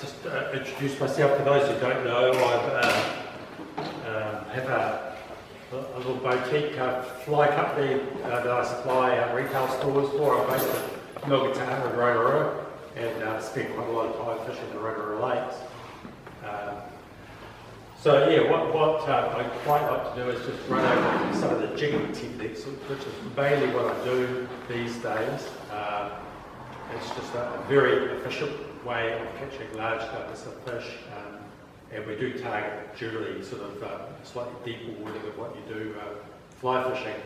Just introduce myself for those who don't know. I have a little boutique fly company that I supply retail stores for. I'm based at Milgataha in Rotorua and spend quite a lot of time fishing the Rotorua lakes. So yeah, what I quite like to do is just run over some of the jigging techniques, which is mainly what I do these days. It's just a very efficient way of catching large numbers of fish, and we do target generally sort of slightly deeper water than what you do fly fishing.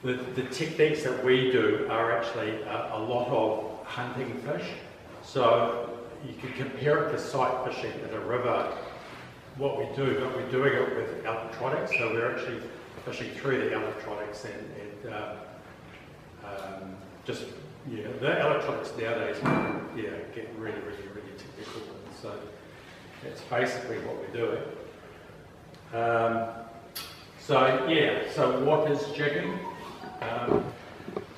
The techniques that we do are actually a lot of hunting fish, so you can compare it to sight fishing in a river. What we do, but we're doing it with electronics, so we're actually fishing through the electronics and just, yeah, the electronics nowadays get really technical, and so that's basically what we're doing. So what is jigging?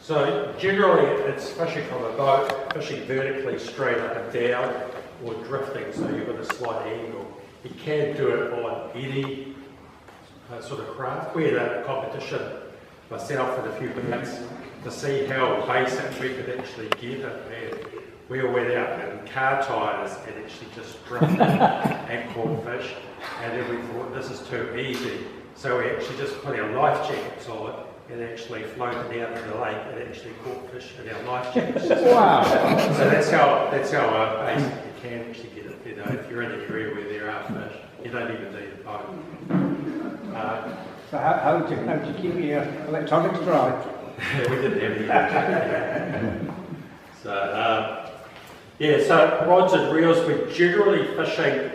So generally it's fishing from a boat, fishing vertically straight up and down, or drifting, so you've got a slight angle. You can do it on any sort of craft. We had a competition, myself and a few mates, to see how basic we could actually get it. And we all went out in car tyres and actually just drifted and caught fish. And then we thought, this is too easy. So we actually just put our life jackets on and actually floated out in the lake and actually caught fish in our life jackets. Wow! So that's how basic you can actually get it. You know, if you're in an area where there are fish, you don't even need a boat. So how did you keep your electronics dry? We didn't have any. So so rods and reels, we're generally fishing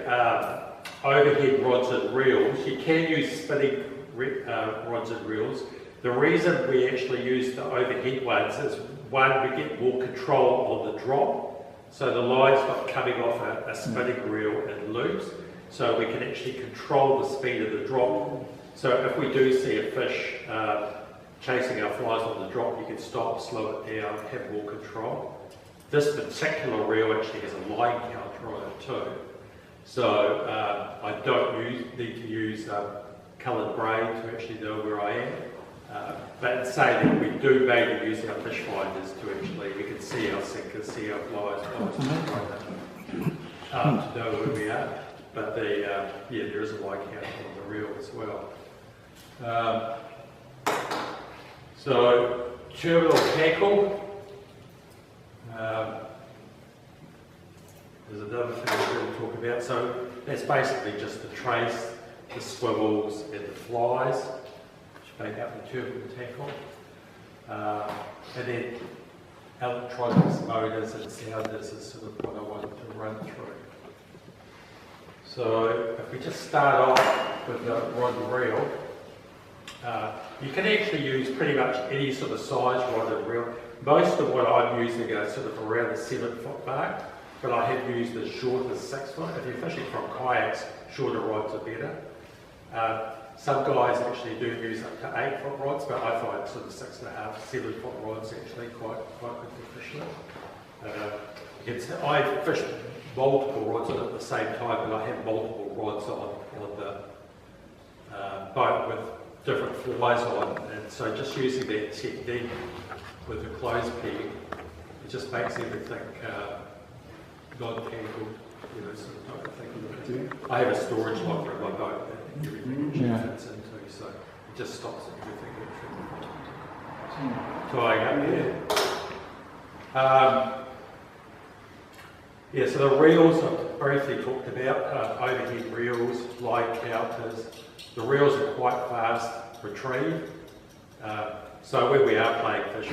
overhead rods and reels. You can use spinning rods and reels. The reason we actually use the overhead ones is, one, we get more control on the drop. So the line's not coming off a spinning reel in loops, so we can actually control the speed of the drop. So if we do see a fish chasing our flies on the drop, you can stop, slow it down, have more control. This particular reel actually has a line counter on it too. So I don't need to use coloured braid to actually know where I am. But in saying that, we do mainly use our fish finders to actually, we can see our sinkers, see our flies, to know where we are. But there is a line counter on the reel as well. So terminal tackle. There's another thing we're going to talk about. So that's basically just the trace, the swivels, and the flies, which make up the terminal tackle. And then electronics, motors, and sounders is sort of what I wanted to run through. So if we just start off with the rod and reel, you can actually use pretty much any sort of size rod and reel. Most of what I'm using are sort of around the 7-foot mark, but I have used as short as 6 foot. If you're fishing from kayaks, shorter rods are better. Some guys actually do use up to 8-foot rods, but I find sort of 6.5, 7-foot rods actually quite good for fishing. I fish multiple rods on at the same time, but I have multiple rods on the boat with different flies on, and so just using that technique with the clothes peg, it just makes everything non-tangled, you know, sort of type of thing. I have a storage locker in my boat that everything actually fits into, so it just stops everything from tying up there. So the reels I've briefly talked about, overhead reels, line counters. The reels are quite fast retrieve. So when we are playing fish,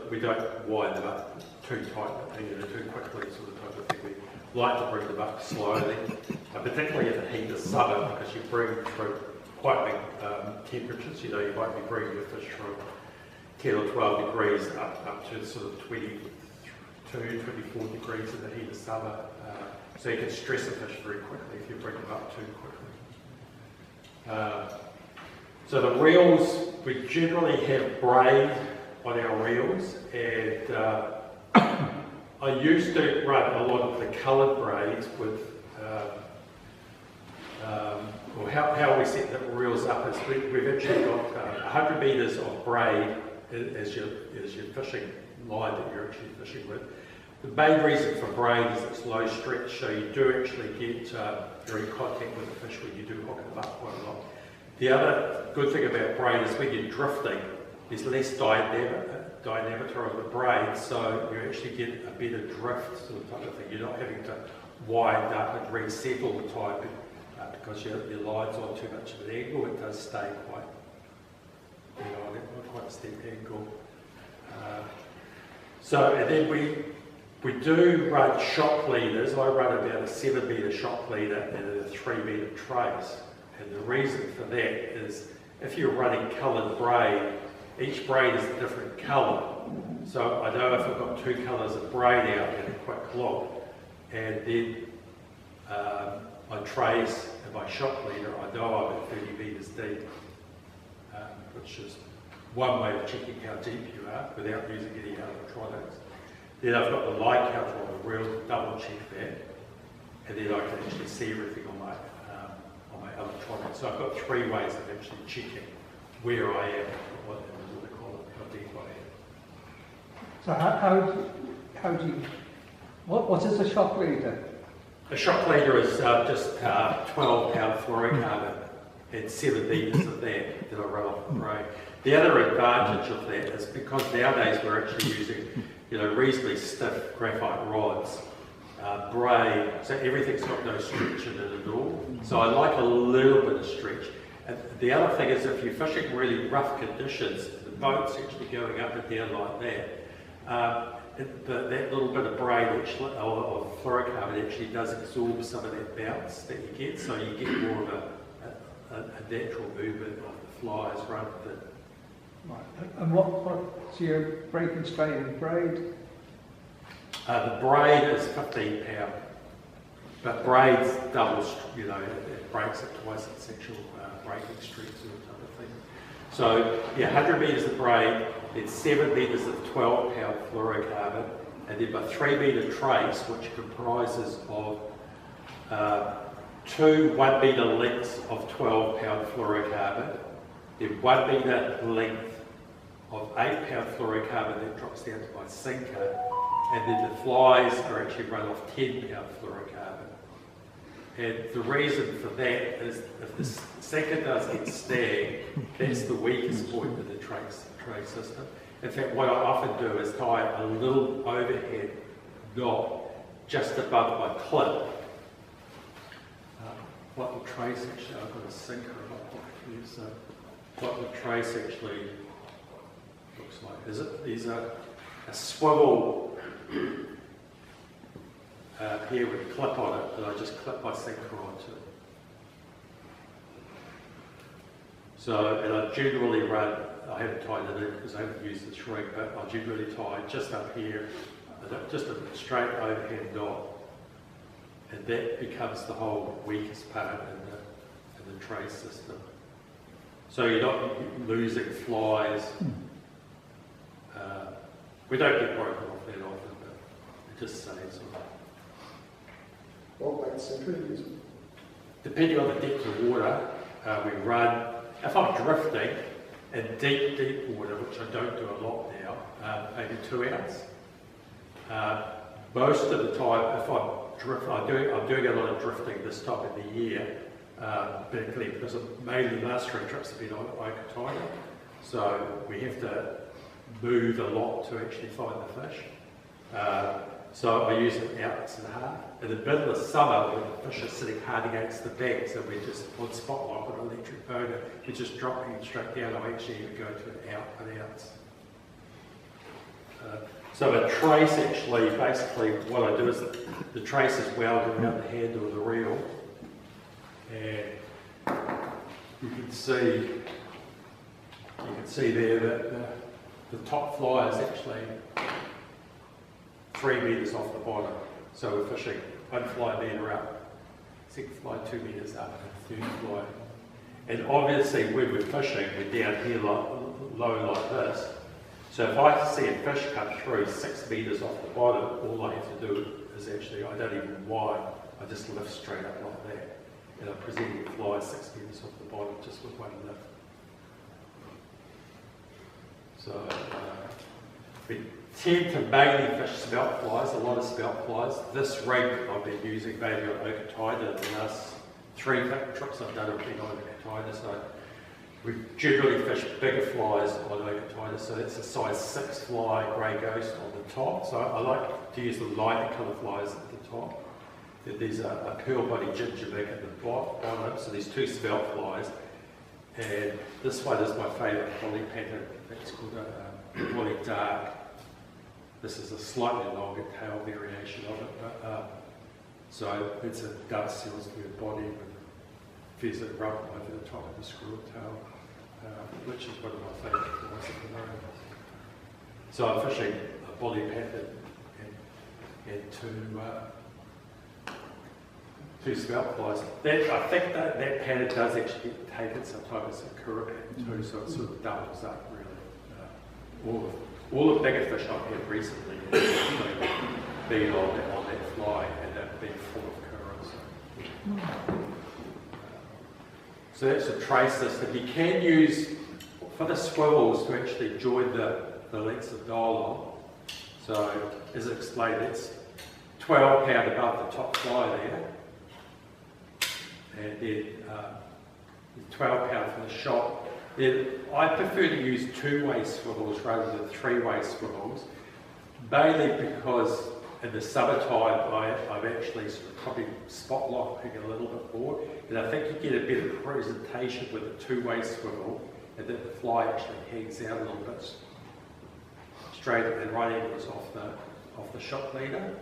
we don't wind them up too tight, too quickly, sort of type of thing. We like to bring them up slowly, particularly in the heat of summer, because you bring through quite big temperatures. You know, you might be bringing your fish from 10 or 12 degrees up to sort of 22, 24 degrees in the heat of summer. So you can stress a fish very quickly if you bring them up too quickly. So the reels, we generally have braid on our reels, and I used to run a lot of the coloured braids with, or how we set the reels up is we've actually got 100 metres of braid as your fishing line that you're actually fishing with. The main reason for braid is it's low stretch, so you do actually get direct contact with the fish when you do hook them up quite a lot. The other good thing about braid is when you're drifting, there's less diameter of the braid, so you actually get a better drift sort of type of thing. You're not having to wind up and reset all the time because your line's on too much of an angle. It does stay quite, not quite a steep angle. And then we do run shock leaders. I run about a 7 metre shock leader and a 3 metre trace. And the reason for that is if you're running coloured braid, each braid is a different colour. So I know if I've got 2 colours of braid out in a quick look, and then my trace and my shock leader, I know I'm at 30 metres deep, which is one way of checking how deep you are without using any electronics. Then I've got the light counter on the reel, double check that, and then I can actually see everything on my electronics. So I've got 3 ways of actually checking where I am, what they call it, how deep I am. So how do you, what is a shock leader? A shock leader is just 12-pound fluorocarbon and 7 metres of that I run off the braid. The other advantage of that is because nowadays we're actually using reasonably stiff graphite rods, braid, so everything's got no stretch in it at all. So I like a little bit of stretch. And the other thing is if you're fishing really rough conditions, the boat's actually going up and down like that, that little bit of braid actually, or fluorocarbon actually does absorb some of that bounce that you get, so you get more of a natural movement of the flies rather than... Right. And what's your breaking strain of braid? The braid is 15 pound, but braid's double, it breaks it twice its actual breaking strength sort of type of thing. So, 100 metres of braid, then 7 metres of 12-pound fluorocarbon, and then my 3 metre trace, which comprises of 2 1 metre lengths of 12-pound fluorocarbon, then 1 metre length of 8-pound fluorocarbon that drops down to my sinker, and then the flies are actually run off 10-pound fluorocarbon. And the reason for that is if the sinker does get snagged, that's the weakest point of the trace system. In fact, what I often do is tie a little overhead knot just above my clip. What the trace actually, I've got a sinker in my pocket here, so what the trace actually looks like is a swivel here with a clip on it that I just clip my sinker onto. So, and I generally run, I haven't tied it in because I haven't used the shrink, but I generally tie just up here, just a straight overhand knot, and that becomes the whole weakest part in the trace system. So you're not losing flies. We don't get broken off that often, but it just saves them. What weight sinker are you using? Depending on the depth of water, we run, if I'm drifting in deep water, which I don't do a lot now, maybe 2 ounce. Most of the time, if I'm doing a lot of drifting this time of the year, particularly because mainly the last 3 trips have been on Okataga, so we have to move a lot to actually find the fish. So I use an ounce and a half. In the middle of summer, when the fish are sitting hard against the bank, so we're just on spot lock on an electric boater, we're just dropping it straight down. I actually even go to an ounce. So a trace actually, basically what I do is the trace is welded around the handle of the reel, and you can see there that the top fly is actually 3 metres off the bottom. So we're fishing 1 fly metre up, 2nd fly 2 metres up, and 3rd fly. And obviously when we're fishing, we're down here low like this. So if I see a fish come through 6 metres off the bottom, all I have to do is actually, I don't even wind, I just lift straight up like that. And I present the fly 6 metres off the bottom just with one lift. So we tend to mainly fish smelt flies, a lot of smelt flies. This rig I've been using mainly on Okataida. The last 3 trips I've done have been on Okataida. So we generally fish bigger flies on Okataida. So it's a size 6 fly, grey ghost on the top. So I like to use the lighter colour flies at the top. There's a pearl body jigging at the bottom. So these 2 smelt flies. And this one is my favourite poly pattern. It's called a poly dark. This is a slightly longer tail variation of it. But, so it's a dove seals for your body with pheasant rump over the top of the squirrel tail, which is one of my favourite flies at the moment. So I'm fishing a poly pattern and 2 smelt flies. I think that pattern does actually get taken sometimes as a kura pattern too, so it sort of doubles up really. All the bigger fish I've had recently have actually been on that fly and they've been full of kuras. So that's a tray system. You can use, for the swivels, to actually join the lengths of dial on. So as explained, it's 12 pound above the top fly there. And then 12 pound for the shot. Then I prefer to use 2-way swivels rather than 3-way swivels, mainly because in the summertime I'm actually sort of probably spot locking a little bit more, and I think you get a better presentation with a 2-way swivel, and that the fly actually hangs out a little bit straight and right angles off the shock leader,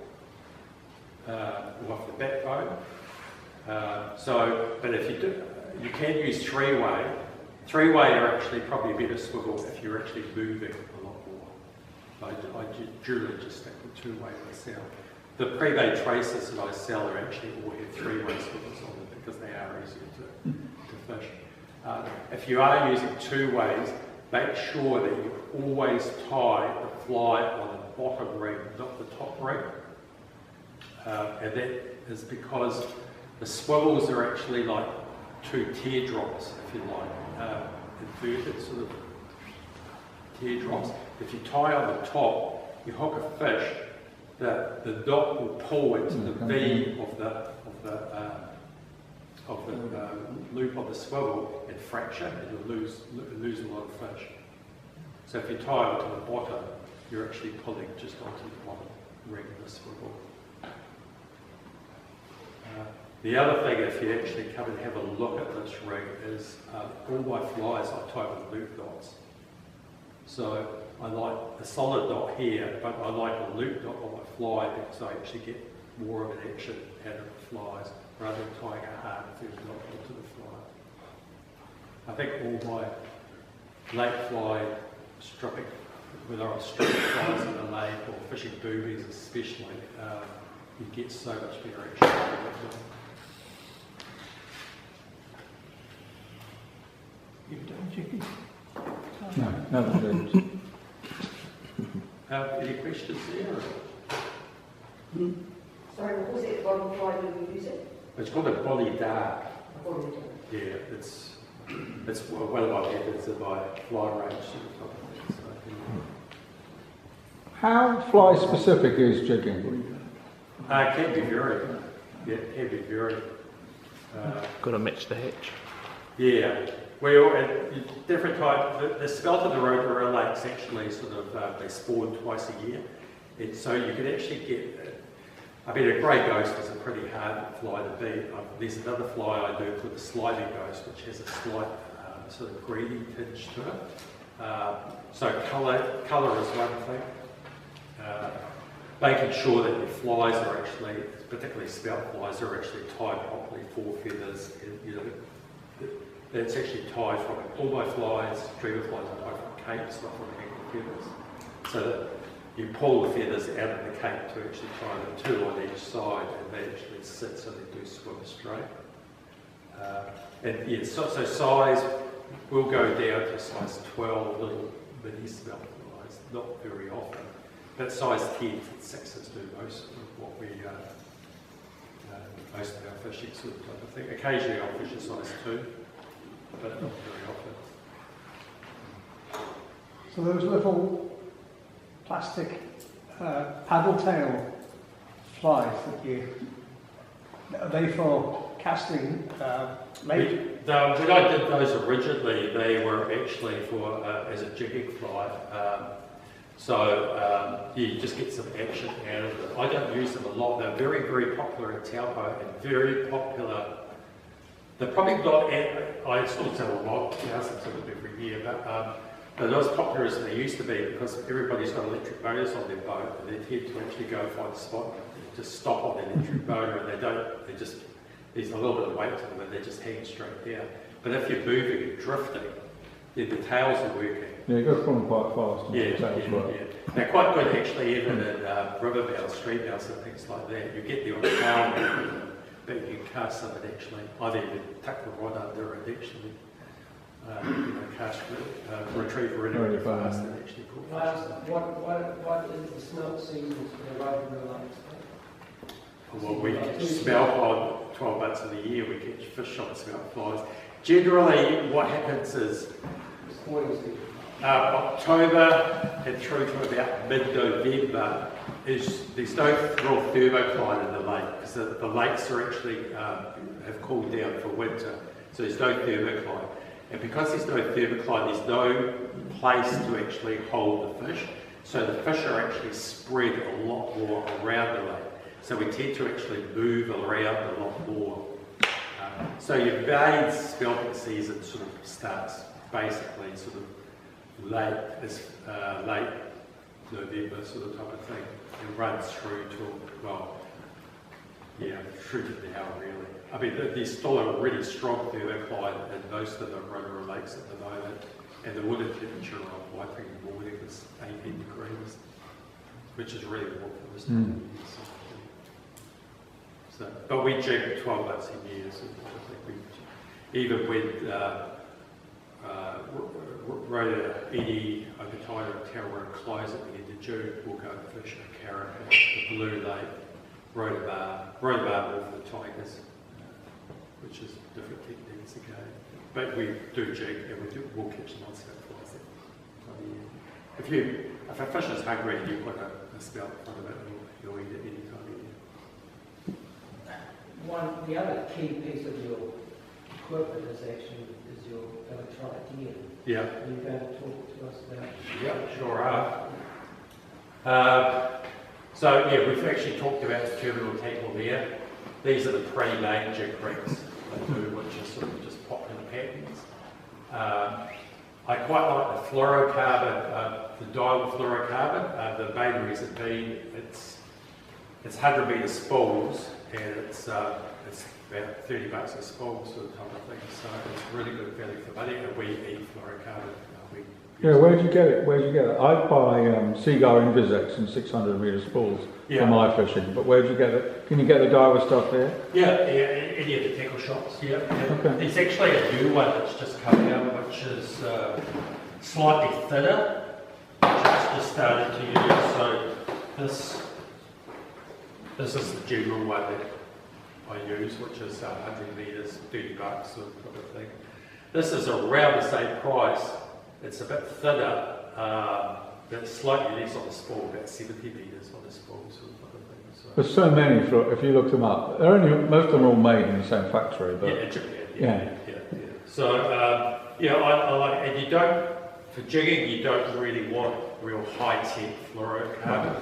or off the backbone. But if you do, you can use 3-way. 3-way are actually probably a better swivel if you're actually moving a lot more. I generally just stick with 2-way myself. The pre-made traces that I sell are actually all have 3-way swivels on them because they are easier to fish. If you are using 2-ways, make sure that you always tie the fly on the bottom ring, not the top ring. And that is because the swivels are actually like 2 teardrops, if you like, inverted sort of teardrops. If you tie on the top, you hook a fish, the knot will pull into the V of the loop of the swivel and fracture, and you'll lose a lot of fish. So if you tie onto the bottom, you're actually pulling just onto the bottom ring of the swivel. The other thing, if you actually come and have a look at this rig, is all my flies I tie with loop knots. So I like a solid knot here, but I like a loop knot on my fly because I actually get more of an action out of the flies rather than tying a hard thread knot onto the fly. I think all my lake fly stripping, whether I'm stripping flies in the lake or fishing boobies especially, you get so much better action out of it. You've done jigging? No, I don't. Any questions there? Sorry, what was it? Why do you use it? It's called a bolly dark. Bolly. Yeah, it's one of my methods of my fly range sort of thing. How fly specific is jigging? It can be very. Yeah, it can be very. Got to match the hatch. Yeah. Well, at different types, the smelt of the Rotorua lakes actually sort of, they spawn twice a year. And so you can actually get, I mean, a grey ghost is a pretty hard fly to beat. There's another fly I do called the slimy ghost, which has a slight sort of greeny tinge to it. So colour is one thing. Making sure that your flies are actually, particularly smelt flies, are actually tied properly, 4 feathers, and, you know, it's actually tied from all my flies, dreamer flies are tied from capes, not from hanging feathers. So that you pull the feathers out of the cape to actually tie them 2 on each side, and they actually sit so they do swim straight. And yeah, so size will go down to size 12, little mini smelt flies. not very often. But size 10s and 6s do most of what we, most of our fishing sort of type of thing. Occasionally I'll fish a size 2, but not very often. So those little plastic paddle tail flies that you, are they for casting late? When I did those originally, they were actually for as a jigging fly. You just get some action out of it. I don't use them a lot. They're very, very popular in Taupo and very popular. They're probably not, I still sell a lot, thousands of them every year, but they're not as popular as they used to be because everybody's got electric motors on their boat and they tend to actually go find a spot and just stop on the electric motor and there's a little bit of weight to them and they just hang straight down. But if you're moving and drifting, then the tails are working. Yeah, you go from them quite fast. They're quite good actually, even in river bounds, stream bounds and things like that. You get the odd tail, but you can cast them and actually, I've even tuck the rod under and actually cast retrieve really fast and actually pull fish. What is the smelt season for the Rotorua lakes? Well, we smelt on 12 months of the year, we catch fish on smelt flies. Generally, what happens is October and through to about mid-November, there's no real thermocline in the lake because the lakes are actually have cooled down for winter, so there's no thermocline. And because there's no thermocline, there's no place to actually hold the fish, so the fish are actually spread a lot more around the lake. So we tend to actually move around a lot more. So your main smelting season sort of starts basically sort of late November sort of type of thing and runs through through to now really. I mean, there's still a really strong thermocline in most of the Rotorua lakes at the moment, and the water temperature on Waitangi morning is 18 degrees, which is really warm for this time of year. So, but we jig 12 months a year, so I think even with Edie, Okataira and Tarawera close at the end of June, we'll go and fish a carrot, the Blue Lake, Rotorua more for the tigers, which is different techniques again. But we do jig and we'll catch them on smelt flies that time of year. If a fish is hungry and you've got a smelt in front of it, you'll eat it any time of year. The other key piece of your equipment is your electronic gear. Yeah. Are you going to talk to us about? Yeah, sure are. We've actually talked about the terminal tackle there. These are the pre-made jig rigs, which are sort of just popular patterns. I quite like the fluorocarbon, the dial fluorocarbon. The main reason being it's 100 metre spools and it's about $30 a spool sort of type of thing. So it's really good value for money, and we eat fluorocarbon. Where'd you get it? I buy Seagull Invisex and 600 metre spools for my fishing, but where'd you get it? Can you get the diver stuff there? Yeah, any of the tackle shops, yeah. Okay. There's actually a new one that's just come out, which is slightly thinner, which I've just started to use. So this is the general one that I use, which is 100 metres, $30 sort of thing. This is around the same price. It's a bit thinner, but slightly less on the spool, about 70 metres on the spool sort of thing. So. There's so many, if you look them up. Most of them are all made in the same factory. But yeah. So, I like, and you don't, for jigging, you don't really want real high-tech fluorocarbon.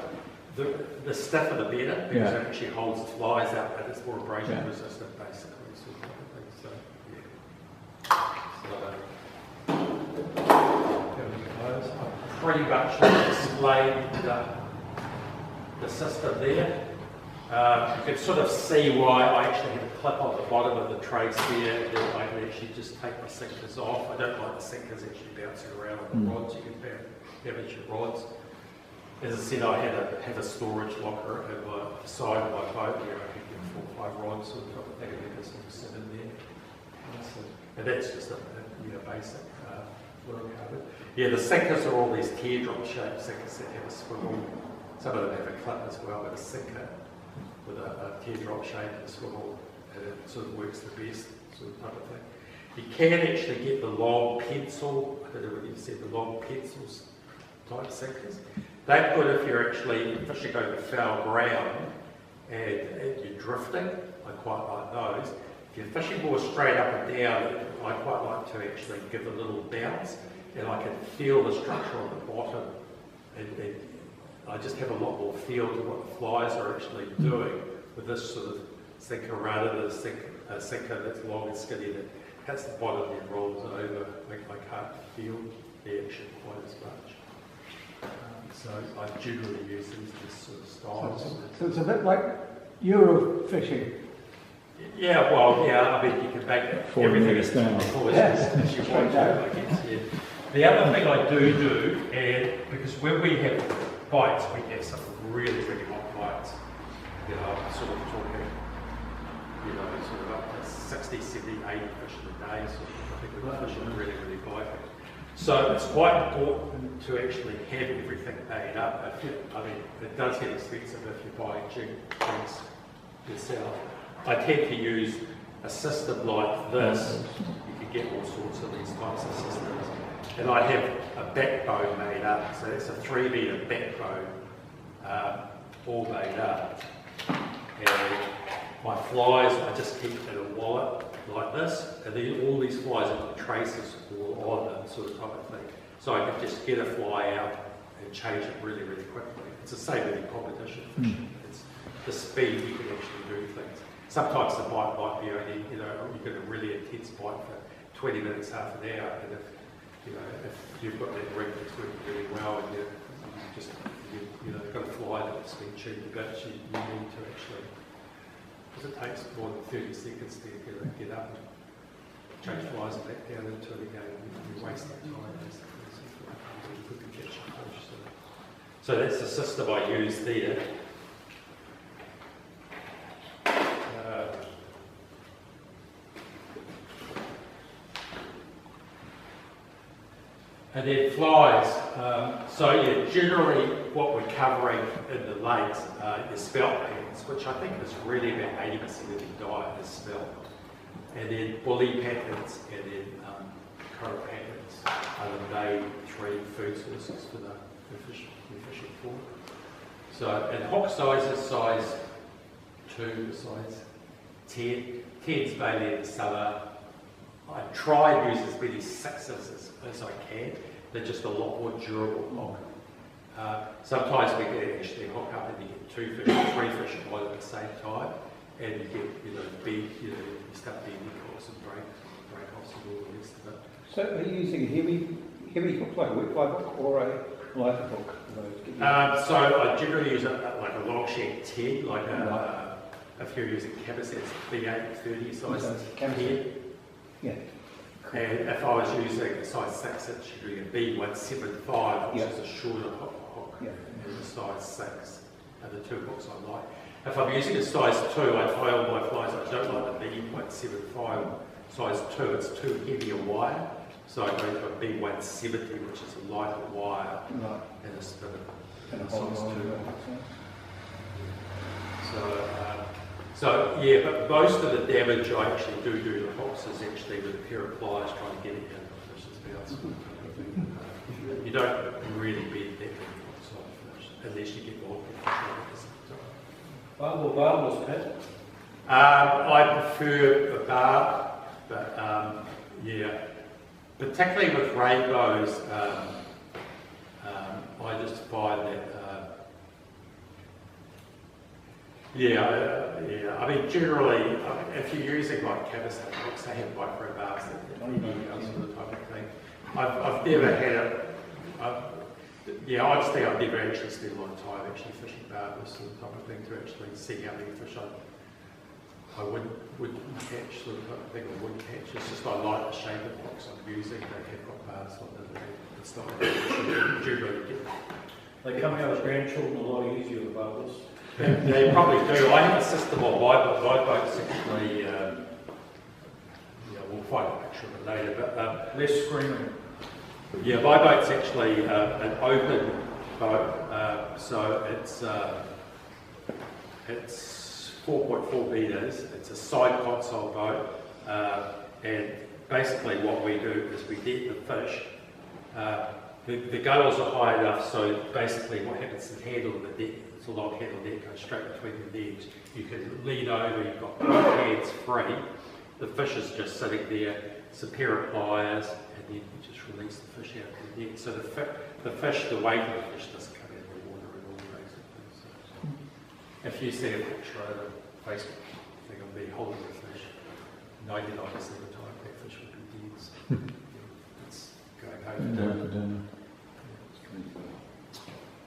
The stiffer the better, because it actually holds the flies out, but it's more abrasion resistant, basically, sort of thing. So, pretty much explained the system there. You can sort of see why I actually have a clip on the bottom of the trace there that I can actually just take the sinkers off. I don't like the sinkers actually bouncing around on the rods. You can damage your rods. As I said, I have a storage locker at the side of my boat where I can get 4 or 5 rods sort of thing, and then just sit in there. And that's just a basic fluorocarbon. Yeah, the sinkers are all these teardrop shaped sinkers that have a swivel. Some of them have a clip as well, but a sinker with a teardrop shape and a swivel, and it sort of works the best, sort of type of thing. You can actually get the long pencil, I don't know what you said, the long pencils type sinkers. They're good if you're actually fishing over foul ground and you're drifting. I quite like those. If you're fishing more straight up and down, I quite like to actually give a little bounce, and I can feel the structure on the bottom, and I just have a lot more feel to what the flies are actually doing with this sort of sinker rather than a sinker that's long and skinny that hits the bottom and rolls over. I can't feel the action quite as much. So I generally use these sort of styles. So it's a bit like Euro fishing. Yeah, well, yeah, I mean, you can make it, everything is down. as you want to, I guess, yeah. The other thing I do, and because when we have bites, we have some really, really hot bites. You know, I'm sort of talking, you know, sort of up to 60, 70, 80 fish in a day, so I think we're fishing really, really biting. So it's quite important to actually have everything made up. I mean, it does get expensive if you're buying jigs yourself. I tend to use a system like this. You can get all sorts of these types of systems. And I have a backbone made up. So it's a 3 metre backbone, all made up. And my flies, I just keep in a wallet like this. And then all these flies have got traces all on them, sort of type of thing. So I can just get a fly out and change it really, really quickly. It's the same with competition fishing. It's the speed you can actually do things. Sometimes the bite might be only, you know, you get a really intense bite for 20 minutes, half an hour, and if you've got that rig that's working really well, and you've got a fly that's been tuned a bit, you need to actually, because it takes more than 30 seconds to get up and change flies back down into it again, you waste that time basically, so you could be catching fish. So that's the system I use there. And then flies. So yeah, generally what we're covering in the lakes is spelt patterns, which I think is really about 80% of the diet is spelt. And then bully patterns, and then current patterns are the main 3 food sources for the fishing for. So, and hook sizes, size 2, size 10. 10's mainly in the summer. I try and use as many 6s as I can. They're just a lot more durable hook. Sometimes we can actually hook up and you get 2 fish or 3 fish at the same time, and you get you start being hooks and break-offs and all the rest of it. So are you using a heavy hook like a whip-fly hook or a lighter hook? So I generally use like a long shank 10, like if you're using cabbass, it's B8 30 size 10. Yeah. And if I was using a size 6, it's usually a B175, which is a shorter hook, and a size 6, and the 2 hooks I like. If I'm using a size 2, I tie all my flies. I don't like the B175 size 2, it's too heavy a wire. So I go to a B170, which is a lighter wire, and a spinner, and a size 2. So yeah, but most of the damage I actually do the hooks is actually with a pair of pliers trying to get it down the fish's mouth. You don't really bend that many hooks on a fish unless you get more fish. Barbless pit? I prefer a barb, but yeah, particularly with rainbows, I just find that. Yeah. I mean, generally, if you're using like cabbass hooks, they have micro barbs that sort of type of thing. I've never had it. Honestly, I've never actually spent a lot of time actually fishing barbers sort of type of thing to actually see how many fish I wouldn't catch sort of type of thing, or wouldn't catch. It's just I like the shape of hooks I'm using. They have got barbs on them. It's not generally get. They come out as grandchildren a lot easier with barbers. They probably do. I have a system on my boats actually. We'll find a picture of it later. But less screaming. Yeah, my boat's actually an open boat, so it's 4.4 metres. It's a side console boat, and basically what we do is we net the fish. The gunnels are high enough, so basically what happens is the handle of the net, it's a long handle net, goes straight between the legs. You can lean over, you've got both hands free. The fish is just sitting there, it's a pair of pliers, and then you just release the fish out of the net. So the fish, the weight of the fish doesn't come out of the water at all, basically. So if you see a picture on Facebook thing of me holding the fish, 99% of the time that fish would be dead. So, it's going home for dinner.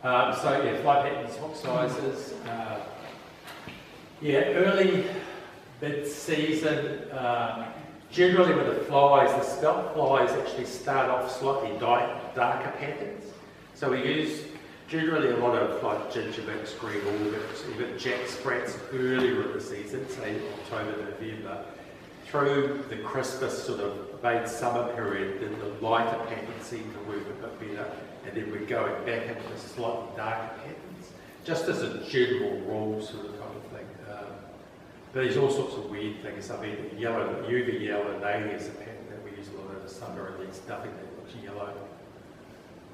So yeah, fly patterns, hook sizes. Early mid-season. Generally with the flies, the spelt flies actually start off slightly darker patterns. So we use generally a lot of like gingerbread, green organs, even jack sprats earlier in the season, say October, November. Through the Christmas sort of late summer period, then the lighter patterns seem to work a bit better, and then we're going back into slightly darker patterns, just as a general rule sort of type of thing. There's all sorts of weird things. I mean, UV yellow navy is a pattern that we use a lot in the summer, and there's nothing that looks yellow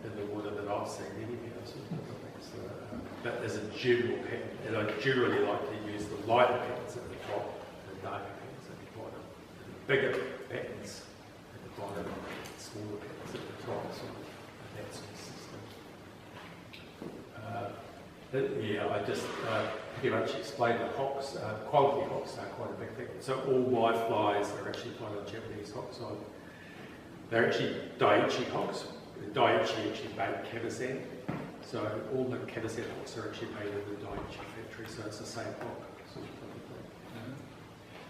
in the water that I've seen anyhow. Sort of things. So, but as a general pattern, and I generally like to use the lighter patterns at the top and the darker patterns at the bottom. The bigger patterns at the bottom, smaller patterns at the top, sort of that sort of system. I just pretty much explained the hocks. Quality hocks are quite a big thing. So all my flies are actually tied on Japanese hocks. They're actually Daiichi hocks. Daiichi actually made Kamasan. So all the Kamasan hocks are actually made in the Daiichi factory. So it's the same hock sort of thing.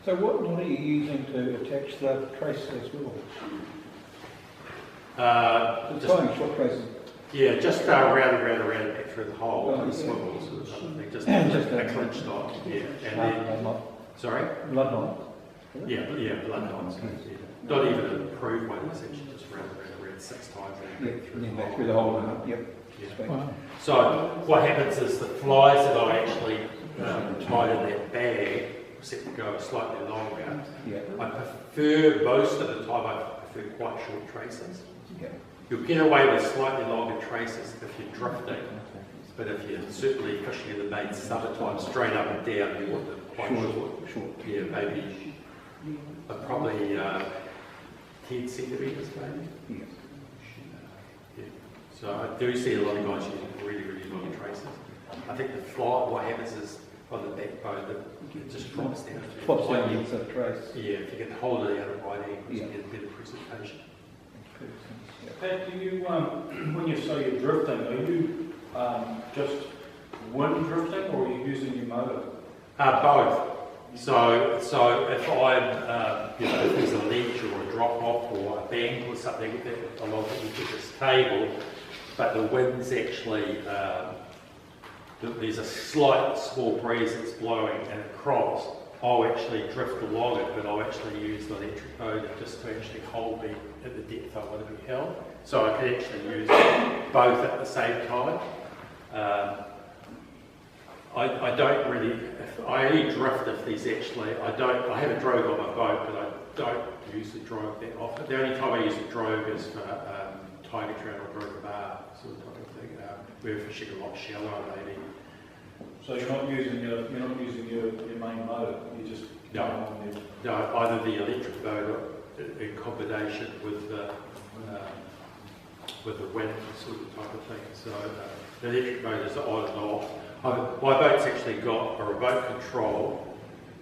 So what are you using to attach the trace as well? Tying short traces. Yeah, just round back through the hole, and swivel sort of thing, just a clinch knot. Yeah, and then sorry, blood knot. Yeah, blood knots. Yeah. Not even an improved one. It's actually just round 6 times and back through the hole. Yep. Yeah. Wow. So what happens is the flies that I actually tied in that bag set to go slightly longer. Yeah. I prefer most of the time. I prefer quite short traces. Yeah. You'll get away with slightly longer traces if you're drifting, but if you're certainly fishing in the main summertime, straight up and down, you want them quite short. Yeah, maybe probably 10 centimetres maybe. Yeah. So I do see a lot of guys using really, really long traces. I think the fly, what happens is on the backbone, it just drops down. Drops down into the trace. Yeah, if you get hold of it out of right angles, you get a better presentation. Pat, do you, when you say you're drifting, are you just wind drifting, or are you using your motor? Both. So if I'm, if there's a ledge or a drop off or a bank or something along the edge of this table, but the wind's actually, there's a slight small breeze that's blowing and across, I'll actually drift along it, but I'll actually use the electric motor just to actually hold me at the depth I want to be held. So I can actually use both at the same time. I don't really, I only drift if there's actually, I have a drogue on my boat, but I don't use the drogue that often. The only time I use a drogue is for tiger trout or broken bar, sort of type of thing. We're fishing a lot shallower maybe. So you're not using your main motor. You just no, either the electric motor in combination with the wind sort of type of thing. So the electric motors are on and off. My boat's actually got a remote control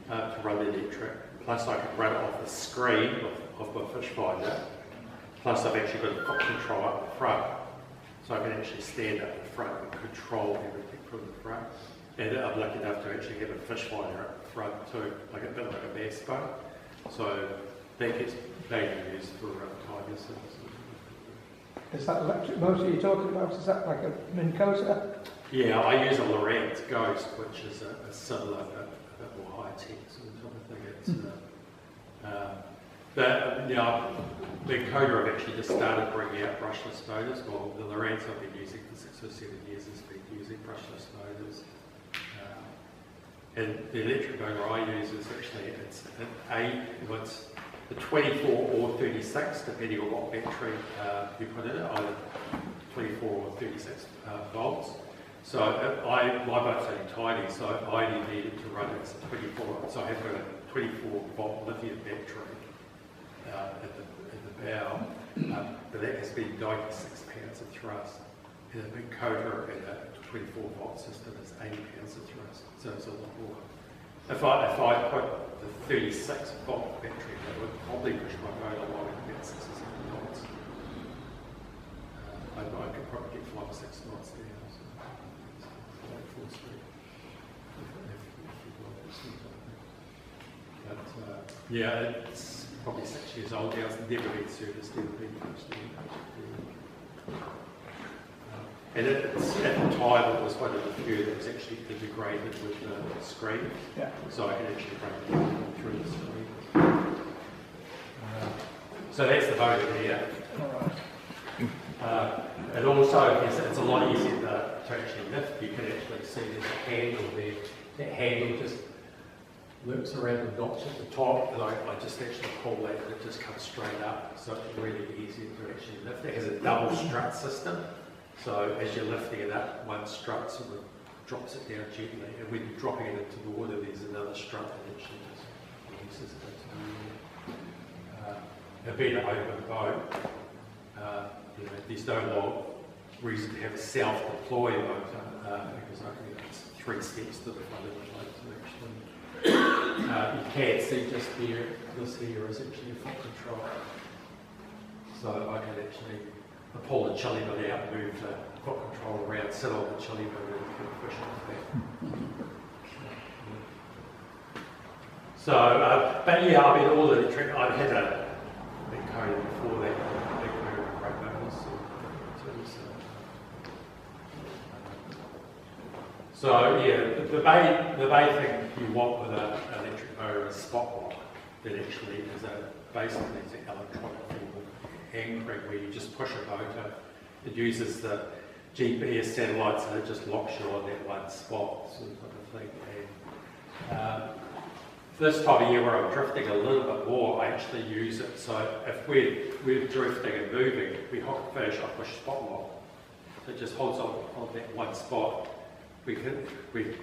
to run the electric. Plus I can run it off the screen of my fish finder. Plus I've actually got a foot control up the front. So I can actually stand up the front and control everything from the front. And I'm lucky enough to actually have a fish finder up the front too, like a bit like a bass boat. So that gets mainly used for tigers. Is that electric motor you're talking about? Is that like a Minn Kota? Yeah, I use a Lowrance Ghost, which is a similar, a bit more high-tech sort of thing. It's, Now, Vancouver have actually just started bringing out brushless motors. Well, the Lowrance I've been using for 6 or 7 years has been using brushless motors. And the electric motor I use is actually, it's the 24 or 36, depending on what battery you put in it, either 24 or 36 volts. So my boat's only tiny, so I only needed to run it as a 24. So I have got a 24 volt lithium battery at the bow, but that has been 96 pounds of thrust. And a big coder and a 24 volt system is 80 pounds of thrust, so it's a lot more. If I put the 36 volt battery, that would probably push my boat along at about 6 or 7 knots. I could probably get 5 or 6 knots there. So like full speed. But yeah, it's probably 6 years old now. It's never been serviced, never been touched. And it's, at the time, it was one of the few that was actually integrated with the screen. Yeah. So I can actually bring it through the screen. So that's the motor here. And also, it's a lot easier to actually lift. You can actually see there's a handle there. That handle just loops around the notch at the top, and I just actually pull that and it just comes straight up. So it's really easy to actually lift. It has a double strut system. So as you're lifting it up, one strut sort of drops it down gently, and when you're dropping it into the water, there's another strut that actually just releases it into the water. And being an open boat, there's no reason to have a self-deploy motor, because it's 3 steps to the front of the boat to actually. You can see just here, this here is actually a foot control. So I can actually pull the chili boat out, move the foot control around, sit on the chili boat and get the fish off there. So, but yeah, I mean, all the electric, I had a big coder before that, big coder with great motors. So yeah, the main thing you want with an electric motor is spot lock. That actually is basically an electronic anchoring where you just push a motor. It uses the GPS satellites and it just locks you on that one spot, sort of thing. And this time of year where I'm drifting a little bit more, I actually use it. So if we're drifting and moving, we hook a fish, I push spot lock. It just holds on that one spot. We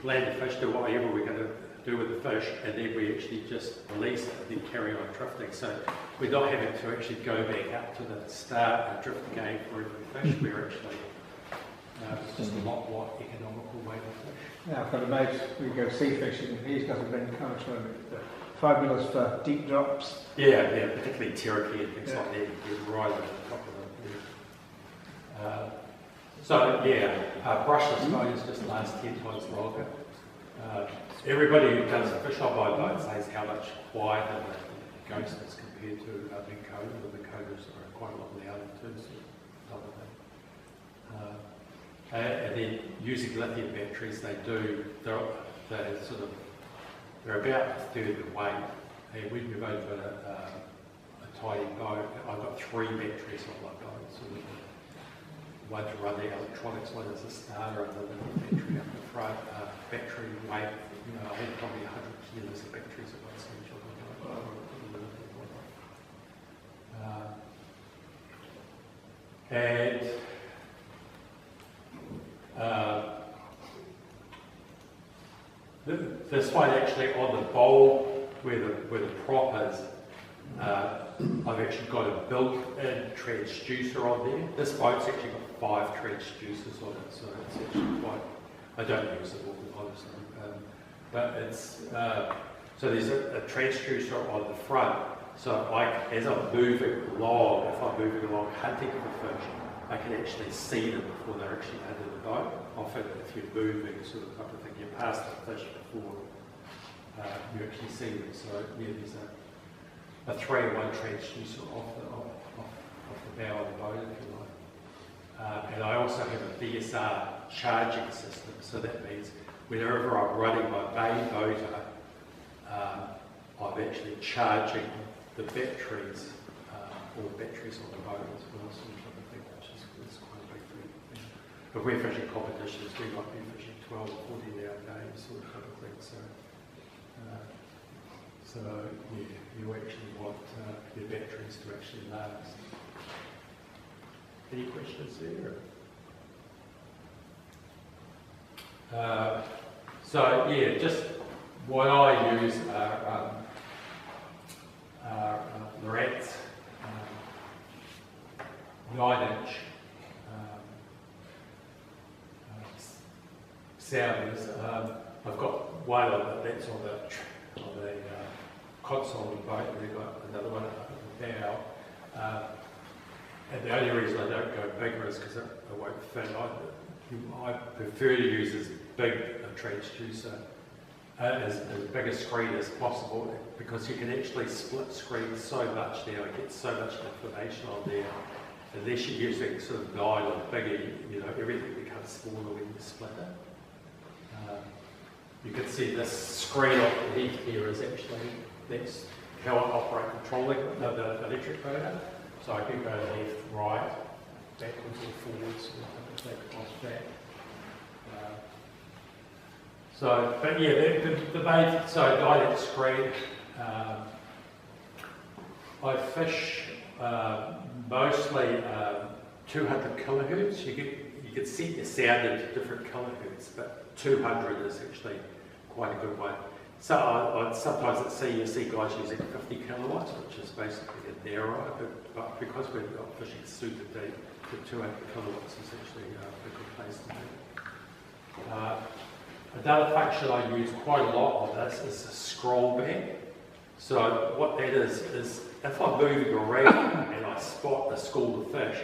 land the fish, do whatever we're going to do with the fish, and then we actually just release it and then carry on drifting. So we're not having to actually go back up to the start and drift again for every fish. We're actually, it's just a lot more economical way to fish. Yeah, I've got a mate, we go sea fishing, he's got a Ben Coach fabulous for deep drops. Yeah, particularly Cherokee and things like that. You're right on top of it. So yeah, brushless motors just last 10 times longer. Everybody who does fish on my boat says how much quieter the Ghost is compared to a big coder. The big coders are quite a lot louder too, so and then using lithium batteries, they're about a third the weight. And when you've only got a tiny boat, I've got 3 batteries on my boat. So one to run the electronics, one is a starter, and then the battery up the front. Battery weight, I had probably 100 kilos of batteries at one stage on my boat. This one actually on the bowl where the prop is, I've actually got a built-in transducer on there. This boat's actually got 5 transducers on it, so it's actually quite. I don't use it all, honestly, but it's so there's a transducer on the front. So as I'm moving along, if I'm moving along hunting for fish, I can actually see them before they're actually under the boat. Often, if you're moving, sort of type of thing, you pass the fish before you actually see them. So yeah, there's a 3-in-1 transducer off the bow of the boat, if you like. And I also have a VSR charging system. So that means whenever I'm running my bay motor, I'm actually charging the batteries, or batteries on the boat as well, sort of thing, which is quite a big thing. If we're fishing competitions, we might be fishing 12 or 14-hour days, sort of thing. So yeah, you actually want your batteries to actually last. Any questions there? So yeah, just what I use are Lowrance 9-inch sounders. I've got one that's on the console of the boat, and we've got another one up in the bow. And the only reason I don't go bigger is because it won't fit. I prefer to use as big a transducer, as big a screen as possible, because you can actually split screens so much now and get so much information on there. Unless you're using sort of 9 or bigger, you know, everything becomes smaller when you split it. You can see this screen off the left here is actually, that's how I operate controlling the electric motor. So I can go left, right, backwards or forwards, and take it off that. But yeah, the main, so 9-inch screen, I fish mostly 200 kilohertz. You can set your sound into different kilohertz, but 200 is actually quite a good one. So I sometimes you see guys using 50 kilowatts, which is basically a narrow, but because we're not fishing super deep, the 200 kilowatts is actually a good place to be. Another function I use quite a lot on this is a scroll back. So what that is if I'm moving around and I spot a school of fish,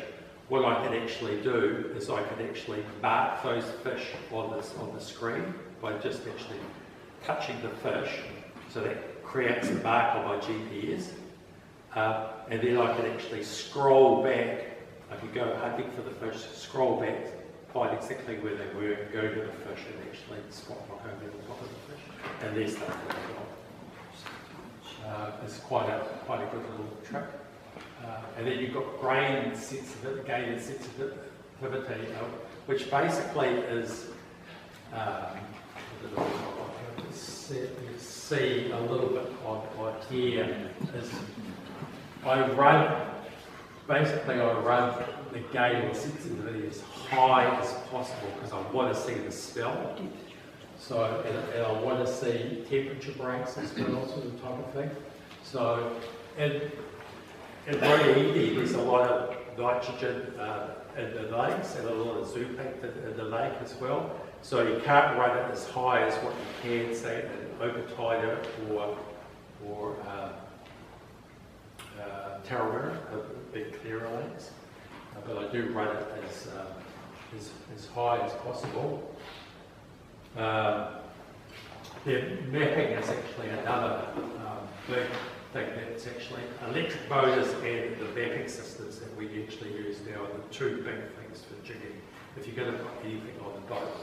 what I can actually do is I can actually mark those fish on the screen by just actually touching the fish. So that creates a mark on my GPS. And then I can actually scroll back. I can go hunting for the fish, scroll back, find exactly where they were, go to the fish and actually spot rock over the top of the fish. And there's stuff that I've got. It's quite a good little trick. And then you've got gain sensitivity, which basically is, see a little bit on here, is I run the gain or sensitivity as high as possible because I want to see the smell. So, and I want to see temperature breaks as well, sort of type of thing. So, and really there's a lot of nitrogen in the lakes and a lot of zooplankton in the lake as well. So you can't run it as high as what you can, say, in Okataida or Tarawera, the big clearer lakes. But I do run it as high as possible. Mapping is actually another big thing that's actually electric motors and the mapping systems that we actually use now are the two big things for jigging. If you're going to put anything on the boat,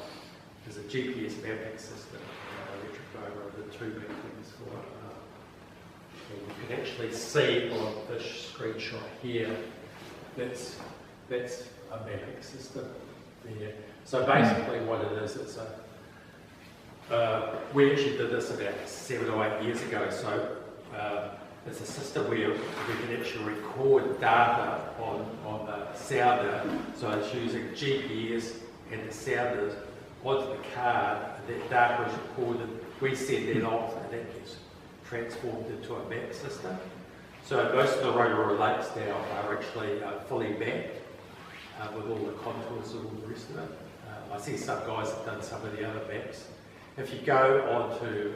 there's a GPS mapping system and an electric motor are the two big things for it. You can actually see on this screenshot here, that's a mapping system there. So basically what it is, it's we actually did this about 7 or 8 years ago. So it's a system where we can actually record data on the sounder. So it's using GPS and the sounders onto the card. That data is recorded. We send that off, and that gets transformed into a map system. So most of the Rotorua lakes now are actually fully mapped with all the contours and all the rest of it. I see some guys have done some of the other maps. If you go onto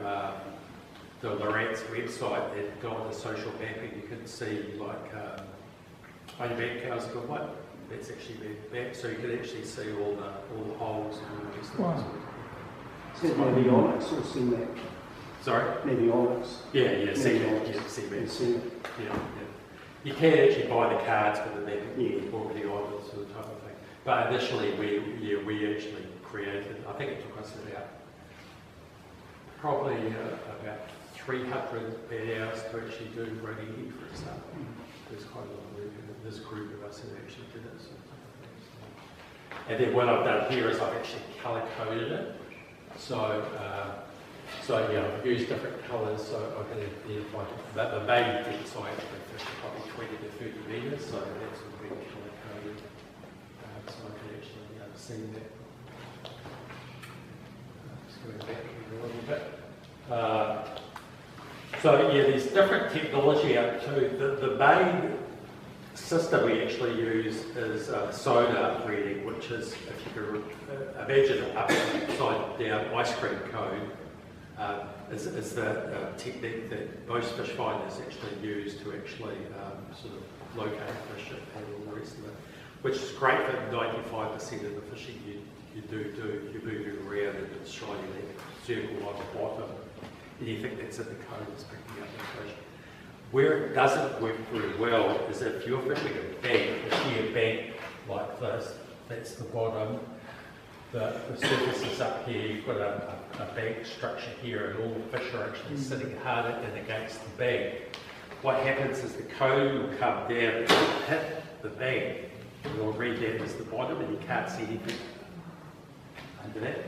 the Lowrance website and go on the social mapping, you can see like Onibet-Cow's a good one. That's actually been mapped, so you can actually see all the holes and all the rest of it. Wow. So maybe Onyx or CMAP? Sorry? Maybe Onyx. Yeah, CMAP. Yeah. You can actually buy the cards for the mapping already on it, sort of type of thing. But initially, we actually created. I think it took us about 300 man-hours to actually do running head, for example. There's quite a lot of work in it. There's a group of us who actually did it. And then what I've done here is I've actually colour-coded it. So yeah, I've used different colours so I can identify it. But the main depths I actually fish are probably 20 to 30 metres, so that's all been colour-coded. So I can actually see that. Just going back a little bit. So yeah, there's different technology out too. The main system we actually use is sonar reading, which is, if you can imagine an upside down ice cream cone, is the technique that most fish finders actually use to actually sort of locate fish and all the rest of it, which is great for 95% of the fishing you do. You're moving around and it's shining that circle on the bottom, and you think that's in the cone that's picking up the fish. Where it doesn't work very well is if you're fishing a bank, a sheer bank like this, that's the bottom, the surface is up here, you've got a bank structure here and all the fish are actually sitting harder in against the bank. What happens is the cone will come down and hit the bank, and you'll read that as the bottom and you can't see anything under that.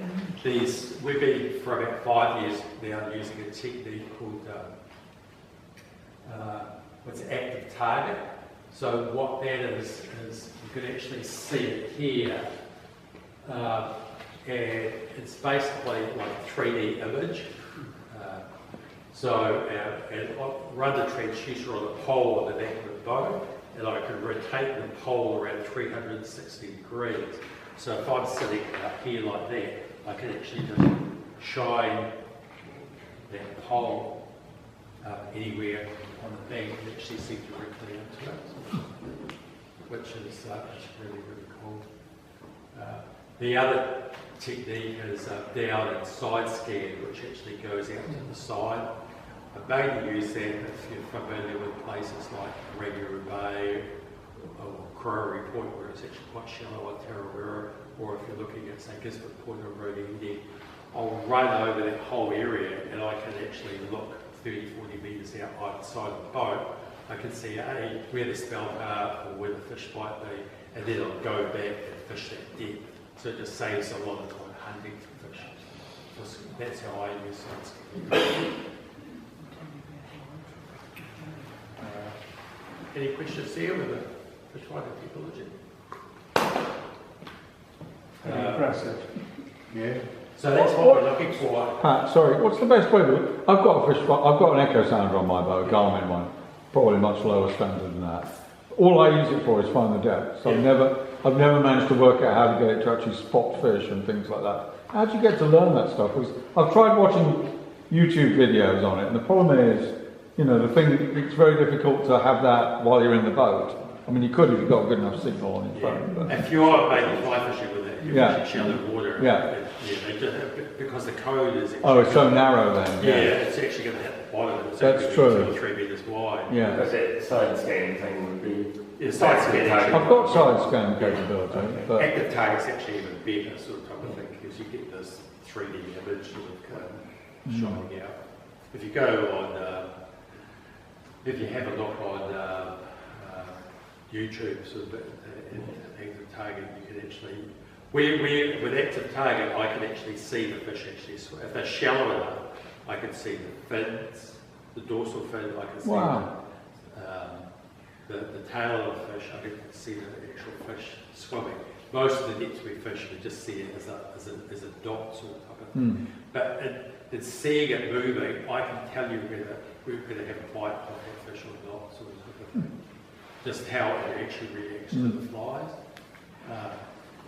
We've been for about 5 years now using a technique called what's active target. So what that is you can actually see it here, and it's basically like a 3D image. And I'll run the transducer on the pole on the back of the boat, and I can rotate the pole around 360 degrees. So if I'm sitting up here like that, I can actually just shine that pole anywhere on the bank and actually see directly into it, which is really, really cool. The other technique is down and side scan, which actually goes out to the side. I mainly use that if you're familiar with places like Rotorua Bay or Crowery Point, where it's actually quite shallow on Tarawera, or if you're looking at, say, Gisborne Point or Rotorua, I'll run over that whole area and I can actually look 30, 40 metres out either side of the boat. I can see where the spell are or where the fish might be, and then I'll go back and fish that depth. So it just saves a lot of time hunting for fish. That's how I use it. Any questions there with the fish finding technology? Impressive. Yeah. So that's what we're looking for. Pat, sorry, what's the best way to? I've got an echo sounder on my boat, a Garmin one, probably much lower standard than that. All I use it for is find the depth. So I've never managed to work out how to get it to actually spot fish and things like that. How do you get to learn that stuff? Because I've tried watching YouTube videos on it, and the problem is, it's very difficult to have that while you're in the boat. I mean, you could if you've got a good enough signal on your phone. But if you're maybe fly fishing with it, you're fishing shallow water. Because the code is. It's so narrow then. It's actually going to hit the bottom. It's That's true. 2 or 3 metres wide. Yeah. But that side scanning thing would be. Side scanning. I've got side scan capability, but active target's actually even better, sort of type of thing, because you get this 3D image sort of shining out. If you go on, if you have a look on YouTube, sort of active target, you can actually. With active target, I can actually see the fish actually swim. If they're shallow enough, I can see the fins, the dorsal fin, I can see the tail of the fish, I can see the actual fish swimming. Most of the depths we fish, we just see it as a dot sort of type of thing. But in seeing it moving, I can tell you whether we're going to have a bite of that fish or not, sort of type of thing. Just how it actually reacts to the flies.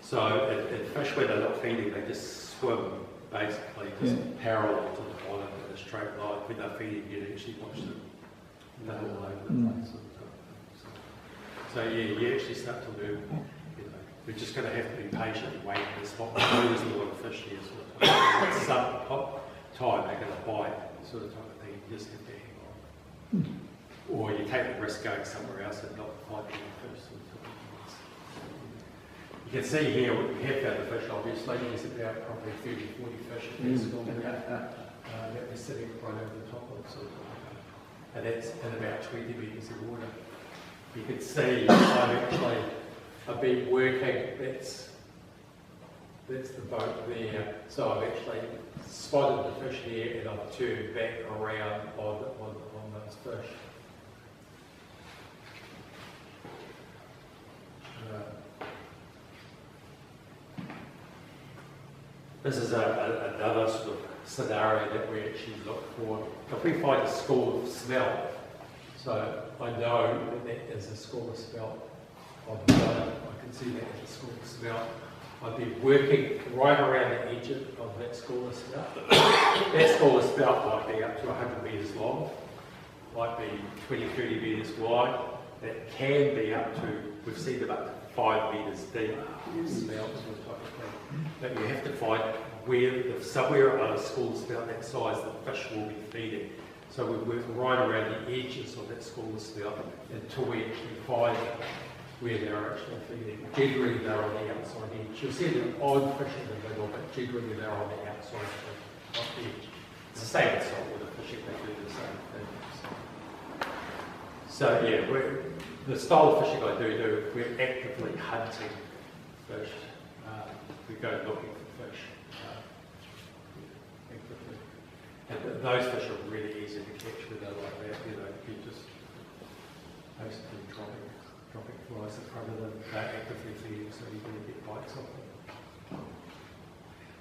So in fish where they're not feeding, they just swim basically just parallel to the bottom in a straight line. When they're feeding, you can actually watch them all over the place. So you actually start to learn. We're just going to have to be patient and wait for the spot. There's a lot of fish here, sort of type of thing. At some time they're going to bite, sort of type of thing. You just have to hang on. Or you take the risk going somewhere else and not fighting the fish. Sort of type of thing. You can see here we have found the fish, obviously. There's about probably 30, 40 fish. that we're sitting right over the top of, sort of, and that's in about 20 metres of water. You can see I've been working, that's the boat there, so I've actually spotted the fish here and I've turned back around on those fish. This is another sort of scenario that we actually look for. If we find a school of smelt, so I know that is a school of smelt on the bottom, I can see that as a school of smelt. I'd be working right around the edge of that school of smelt. That school of smelt might be up to 100 metres long, might be 20, 30 metres wide. It can be up to, we've seen them up to 5 metres deep, smelt sort of type of thing. But you have to find where, if somewhere on a school of smelt that size, the fish will be feeding. So we work right around the edges of that school of smelt until we actually find where they're actually feeding. Generally they're on the outside edge. You'll see the odd fish in the middle, but generally they're on the outside of the edge. It's the same as saltwater fishing, they do the same thing. So yeah, the style of fishing I do, we're actively hunting fish. We go looking for fish actively. And those fish are really easy to catch when they're like that. You know, you just basically dropping flies in front of them, they're actively feeding, so you're going to get bites off them.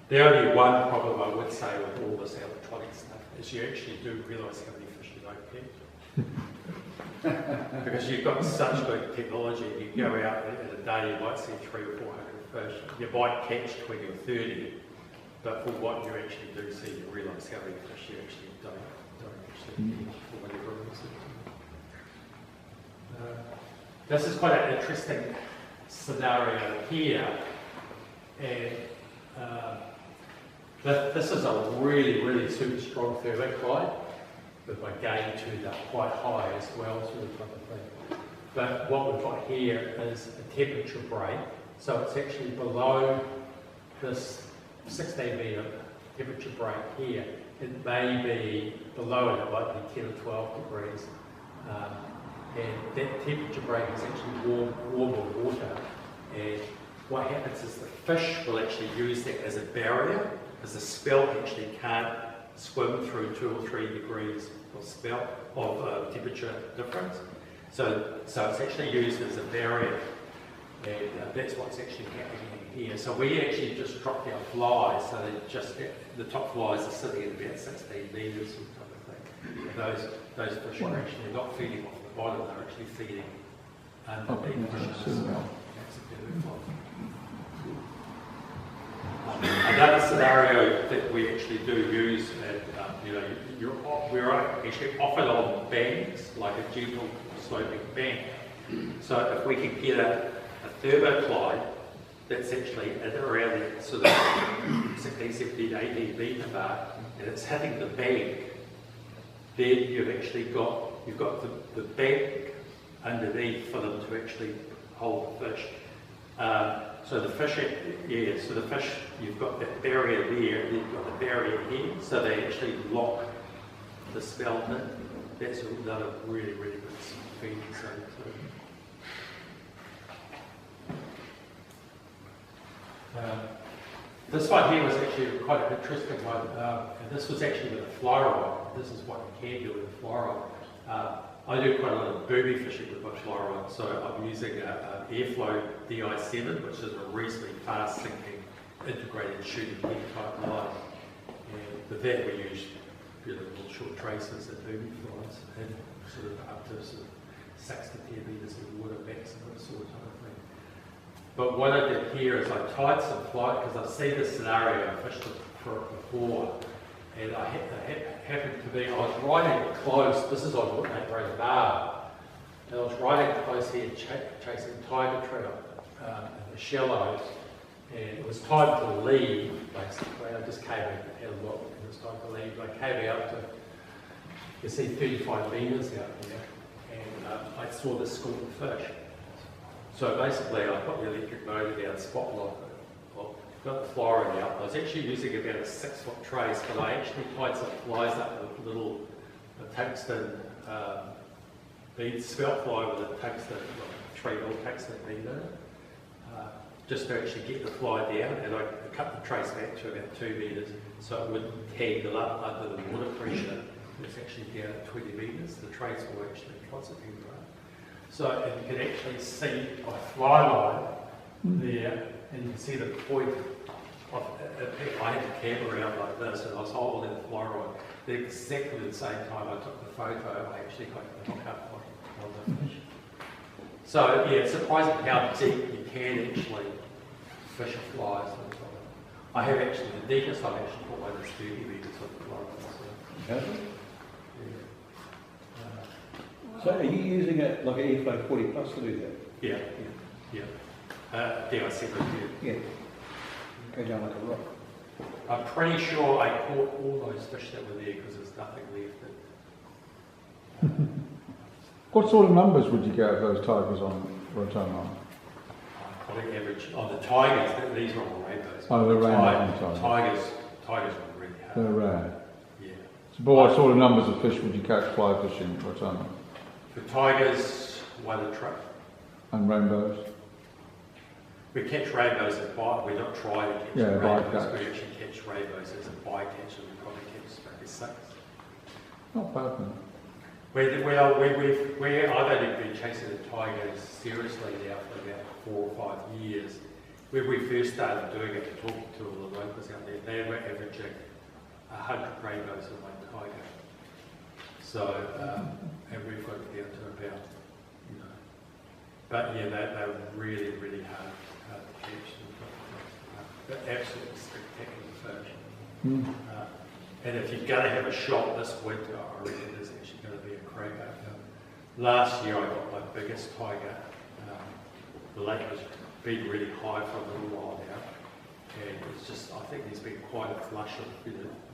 The only one problem I would say with all this electronic stuff is you actually do realise how many fish you don't catch. Because you've got such good technology, you go out in a day, you might see 300 or 400 fish, you might catch 20 or 30, but for what you actually do see, you realise how many fish you actually don't actually catch for whatever reason. This is quite an interesting scenario here, and this is a really super strong thermocline with my gain tuned up quite high as well, sort of type of thing. But what we've got here is a temperature break, so it's actually below this 16 metre temperature break here. It may be below it, it might be 10 or 12 degrees. And that temperature break is actually warmer water, and what happens is the fish will actually use that as a barrier, because the smelt actually can't swim through 2 or 3 degrees of smelt of temperature difference. So it's actually used as a barrier, and that's what's actually happening here. So we actually just drop down flies, so they just the top flies are sitting at about 16 metres or type of thing. And those fish are actually not feeding off the bottom; they're actually feeding underneath the smelt. That's a better fly. Another scenario that we actually do use, and we're actually often on banks, like a gentle sloping bank. So if we can get a thermocline that's actually at around the sort of 16, 17, 18 metre mark, and it's hitting the bank, then you've actually got the bank underneath for them to actually hold the fish. So the fish, you've got that barrier there, and then you've got the barrier here, so they actually lock the smelt in. That's another really good feeding zone too. This one here was actually quite an interesting one, and this was actually with a fly rod. This is what you can do with a fly rod. I do quite a lot of booby fishing with my fly rod, so I'm using an Airflow DI7, which is a reasonably fast sinking, integrated shooting head type line. And with that we use little short traces and booby flies, and sort of up to sort of 6 to 10 metres of water maximum sort of type of thing. But what I did here is I tied some fly, because I've seen this scenario, I fished it before, and I happened to be, I was riding close, this is on Rotorua Bar, and I was riding close here chasing tiger trout in the shallows, and it was time to leave, basically. I just came in and had a look, and it was time to leave. I came out to, you see 35 metres out there, and I saw this school of fish. So basically I put the electric motor down, spot lock got the flooring out. I was actually using about a 6-foot trace, but I actually tied some flies up with little tungsten bead spout fly with a tungsten, 3mm tungsten bead in it, just to actually get the fly down, and I cut the trace back to about 2 metres so it wouldn't tangle up under the water pressure. It's actually down at 20 metres. The trace will actually constantly run. So and you can actually see my fly line there, and you can see the point of I had the camera around like this, and I was holding the fly line. At exactly the same time I took the photo, I actually got the hook up on the fish. So yeah, it's surprising how deep you can actually fish a fly. I have actually, the deepest I've actually caught one is 30 metres on the fly line. So, yeah. So are you using it like an E-Flow 40 plus to do that? Yeah. I said it, Yeah. Go down like a rock. I'm pretty sure I caught all those fish that were there because there's nothing left. What sort of numbers would you get of those tigers on Rotorua? Probably average on the tigers. These are all rainbows. Oh, they're rainbow tigers. Tigers were really hard. They're rare. Yeah. So what sort of numbers of fish would you catch fly fishing at Rotorua? For tigers, one a trip. And rainbows? We catch rainbows at bite. We're not trying to catch rainbows. Bycatch. We actually catch rainbows as a bycatch, and we probably catch maybe 6. Not bad, man. I've only been chasing the tigers seriously now for about 4 or 5 years. When we first started doing it, talking to all the locals out there, they were averaging 100 rainbows in one tiger. So, and we've got it down to about, but yeah, they're really, really hard to catch. They're absolutely spectacular fish. And if you're going to have a shot this winter, I reckon there's actually going to be a cracker. Last year I got my biggest tiger. The lake was been really high for a little while now, and it's just, I think there's been quite a flush of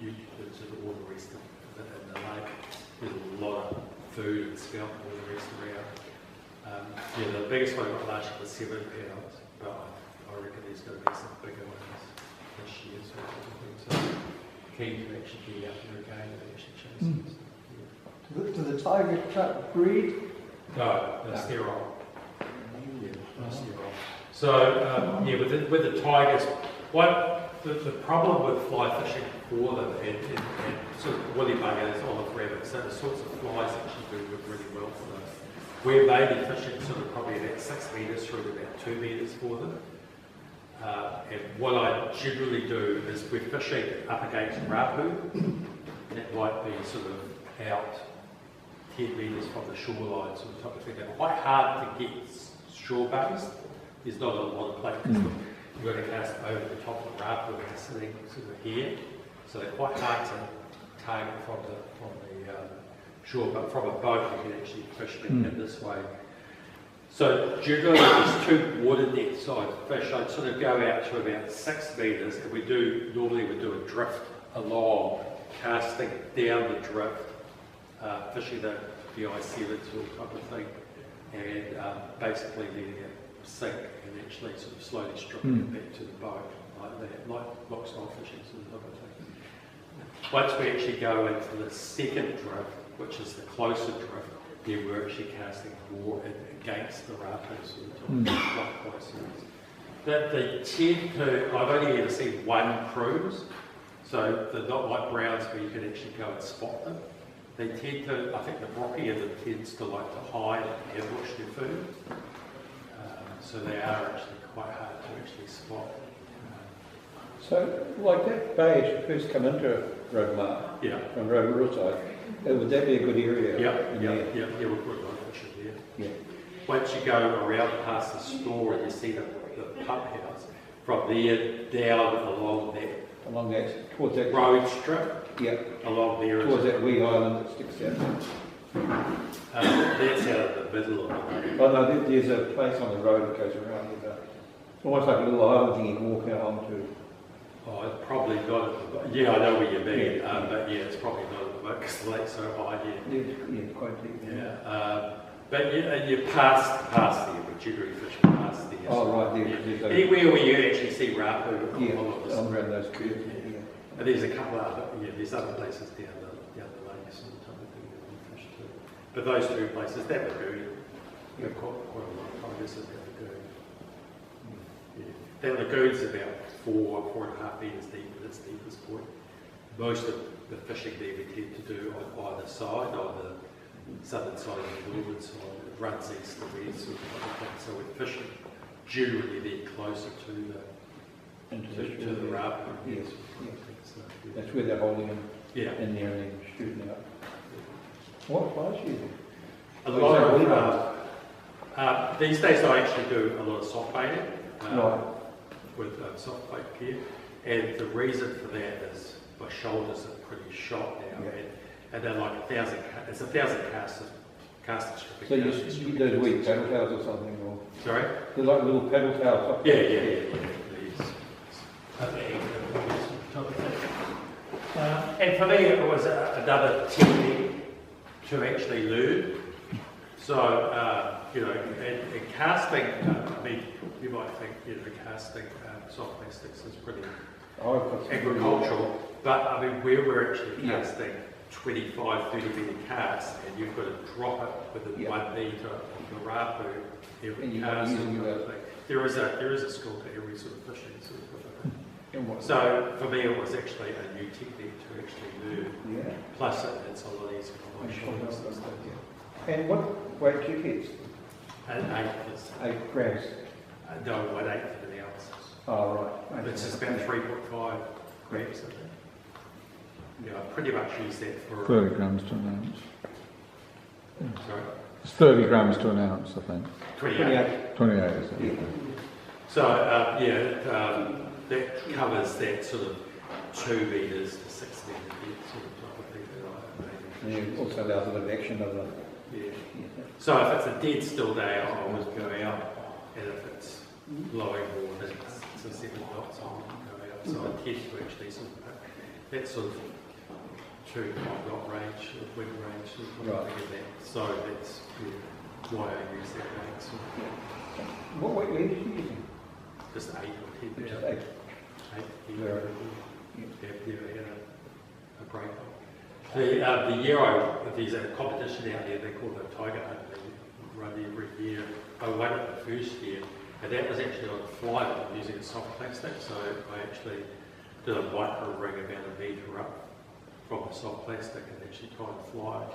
eucalyptus and all the rest of it in the lake. There's a lot of food and scalp and all the rest around. The biggest one I got last year was 7 pounds, but I reckon there's going to be some bigger ones this year. So keen to actually be out there again and actually chase them. Do the tiger trout breed? No, they're sterile. They're sterile. So with the tigers, the problem with fly fishing for them and sort of woolly buggers, olive rabbits, so the sorts of flies actually do really well for them. We're mainly fishing sort of probably about 6 metres through to about 2 metres for them. And what I generally do is we're fishing up against rapu, and it might be sort of out 10 metres from the shoreline, sort of type of thing. They're quite hard to get shore-based. There's not a lot of play because you've got to cast over the top of the rapu and they're sitting sort of here. So they're quite hard to target from the shore, but from a boat you can actually fish them in this way. So generally there's 2 water net side fish. I'd sort of go out to about 6 metres, and normally we do a drift along, casting down the drift, fishing the I-7 sort of type of thing, and basically letting it sink and actually sort of slowly stripping it back to the boat, like that, like lock-style fishing sort of type of thing. Once we actually go into the second drift, which is the closer drift, then we're actually casting more against the rapids and clockwise. They tend to, I've only ever seen one cruise, so they're not like browns where you can actually go and spot them. They tend to, I think the brockie of them tends to like to hide and ambush their food. So they are actually quite hard to actually spot. So, like that bay as you first come into Rotorua, from Rotorua side, would that be a good area? Yeah, we've got a lot of fish in there. Yeah. Once you go around past the store and you see the pump house, from there down along that towards that road strip, along there, towards that wee island that sticks out. that's out of the middle of it. Oh no, there's a place on the road that goes around with almost like a little island thing you can walk out onto. Oh, it's probably not at the, I know where you mean, but it's probably not at the moment because the lake's so high here. Yeah, quite deep. But you pass there, we generally fish past there. Oh, right, Yeah. there's Anywhere where you actually see rapu, yeah, along the around those curves. yeah. And there's a couple of other, there's other places down the lakes and type of thing that we fish too. But those two places, that lagoon, you have quite a lot of tigers in that lagoon. Yeah. That lagoon's about 4.5 metres deep at its deepest point. Most of the fishing there we tend to do on either side, on the southern side and the northern side. It runs east to west sort of thing. So we're fishing generally there closer to the rapu. Yes, yes. So, yeah. That's where they're holding them Yeah. in there and then shooting it up. What flies are you using? A lot of, these days I actually do a lot of soft baiting Right. with soft bait gear, and the reason for that is my shoulders are pretty shot now, Yeah. and they're like 1,000. It's 1,000 casting stripping. So you use those weak paddle tails or something, or Sorry. they're like little paddle tails. Yeah. These. And for me, it was another technique to actually learn. So, and casting, I mean, you might think, casting soft plastics is pretty agricultural, but I mean, where we're actually casting 25, 30 metre casts, and you've got to drop it within 1 metre of the rapu every And you're cast. using your- There is a skill to every sort of fishing sort of thing. And what? So for me, it was actually a new technique to actually learn. Yeah. Plus, it's a lot easier on my shoulders and stuff. And what weight do you catch? An eighth is, 8 grams. no, 1/8 of an ounce. Oh, right. It's just about 3.5 grams, I think. Yeah, I pretty much use that for. 30 grams to an ounce. Sorry? It's 30 grams to an ounce, I think. 28. 28, is it? So, that covers that sort of 2 metres to 6 metre depth sort of type of thing that I made. And it also allows a bit of action of the... Yeah. So if it's a dead still day, I'll always go out, and if it's blowing more than 7 knots, I'll go out. So I tend to actually sort of that sort of 2 knot range, sort of wind range, sort of Right. thing in that. So that's why I use that range. Sort of, What weight lead are you using? just 8 or 10 Just pounds. 8. 8, Very never had a break on. The year there's a competition out there they call the Tiger Hunt, they run every year. I won it the first year, and that was actually on fly, but I'm using a soft plastic, so I actually did a micro ring about 1 metre up from the soft plastic and actually tried to fly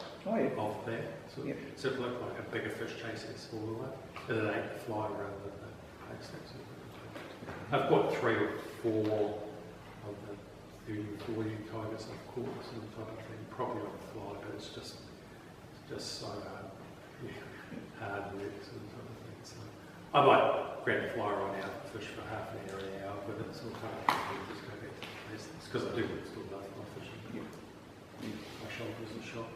off that. So, so it looked like a bigger fish chasing a smaller one, and it ate the fly rather than the plastic. So I've got 3 or 4 of the 30 or 40 tigers I've caught, sort of type of thing, probably on the fly, but it's just so hard work, sort of type of thing. So I might grab a fly rod out and fish for half an hour, but it's all kind of just go back to the basics, because I do still love my fishing. My shoulders are shot.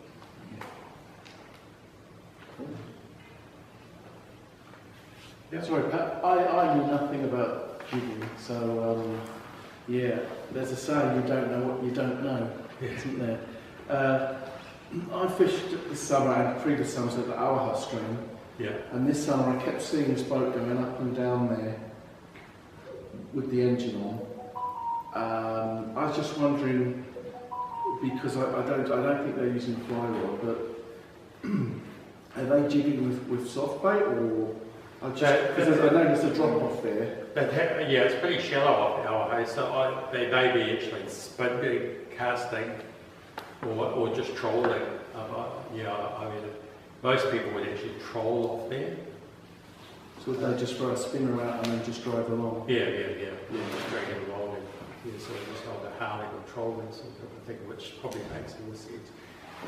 Sorry, Pat, I knew nothing about jigging, so there's a saying, you don't know what you don't know, isn't there? I fished this summer and previous summers at the Awaha stream, and this summer I kept seeing this boat going up and down there with the engine on. I was just wondering, because I don't think they're using fly rod, but are they jigging with soft bait, or? Because I noticed a drop off there. It's pretty shallow off our hay, so they may be actually spinning, casting, or just trolling. I mean, most people would actually troll off there. So would they just throw a spinner out and then just drive along? Yeah, just drag it along, and so just hold a harling or trolling sort of thing, which probably makes more sense.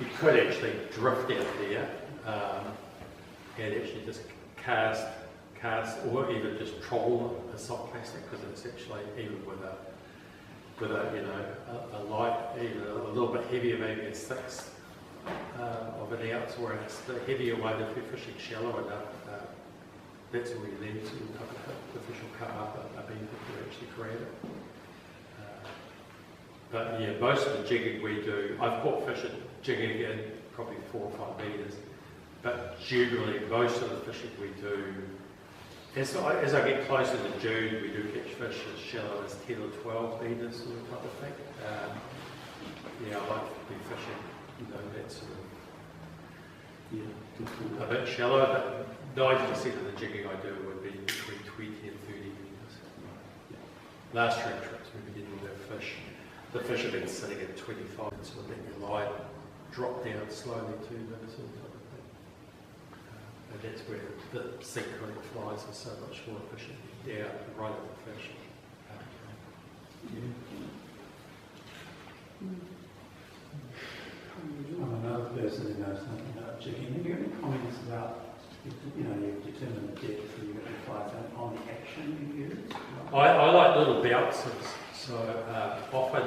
You could actually drift out there and actually just cast, or even just troll a soft plastic, because it's actually, even with a light, even a little bit heavier, maybe a 1/6 of an ounce, or it's the heavier one. If you're fishing shallow enough, that's all you need to the fish will come up a beat if you actually grab it. But yeah, most of the jigging we do, I've caught fish at jigging in probably 4 or 5 metres. but generally most of the fishing we do, as I get closer to June, we do catch fish as shallow as 10 or 12 metres sort of type of thing. Yeah, I like to be fishing, you know, that sort of, a bit shallow, but 90% of the jigging I do would be between 20 and 30 metres. Last trip trips we've been getting their fish. The fish have been sitting at 25, and sort of letting the line drop down slowly to them, sort of type of thing. And that's where the synchronic flies are so much more efficient. Yeah, right at the fish. I'm another person who knows nothing about jigging. Have you got any comments about, you know, you've determined the depth, you've got your flies on the action you use? I like little bounces, so often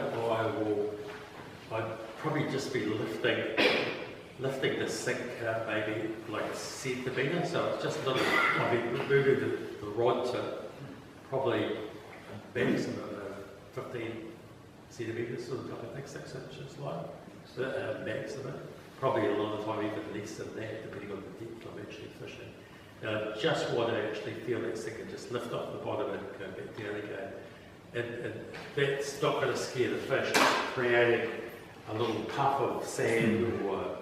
I'd probably just be lifting the sink maybe like a centimetre, so it's just little, I'll be moving the rod to probably maximum 15 centimetres sort of type of thing, 6 inches long, maximum. Probably a lot of the time even less than that, depending on the depth I'm actually fishing. Just want to actually feel that sink and just lift off the bottom and go back down again. And that's not going to scare the fish, it's creating a little puff of sand or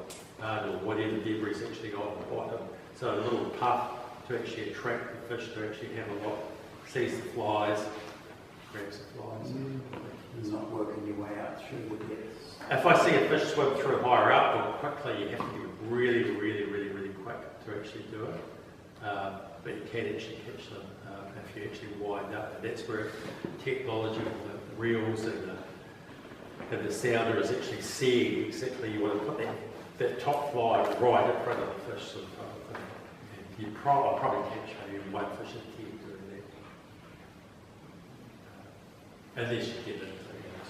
whatever debris is actually on the bottom. So a little puff to actually attract the fish to actually have a look, sees the flies, grabs the flies. It's not working your way out through the depths. If I see a fish swim through higher up or quickly, you have to be really quick to actually do it. But you can actually catch them if you actually wind up. And that's where technology with the reels and the sounder is actually seeing exactly you want to put that top fly right in front of the fish sort of thing. And I'll probably catch maybe one fish in 10 doing that. Unless you get into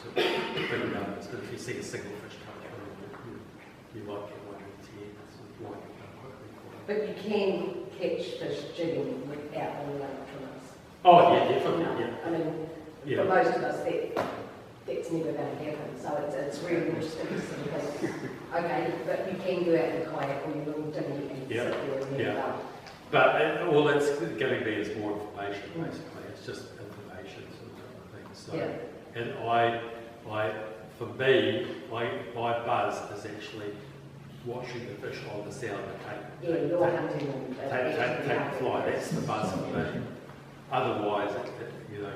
sort of big numbers. But if you see a single fish come through, you might get one in 10. Sort of wind it up quickly. But you can catch fish jigging without any electronics. Oh yeah, definitely. Yeah. I mean, Yeah. for most of us, that's never going to happen. So it's really interesting to sort of think, okay, but you can go out and kayak on your little dinghy and sit there and Yeah. have fun. But all it's giving me is more information, basically. It's just information sort of thing. So, Yeah. and for me, my buzz is actually watching the fish on the sounder Yeah, you're hunting and take fly. That's the buzz for me. Otherwise, you know,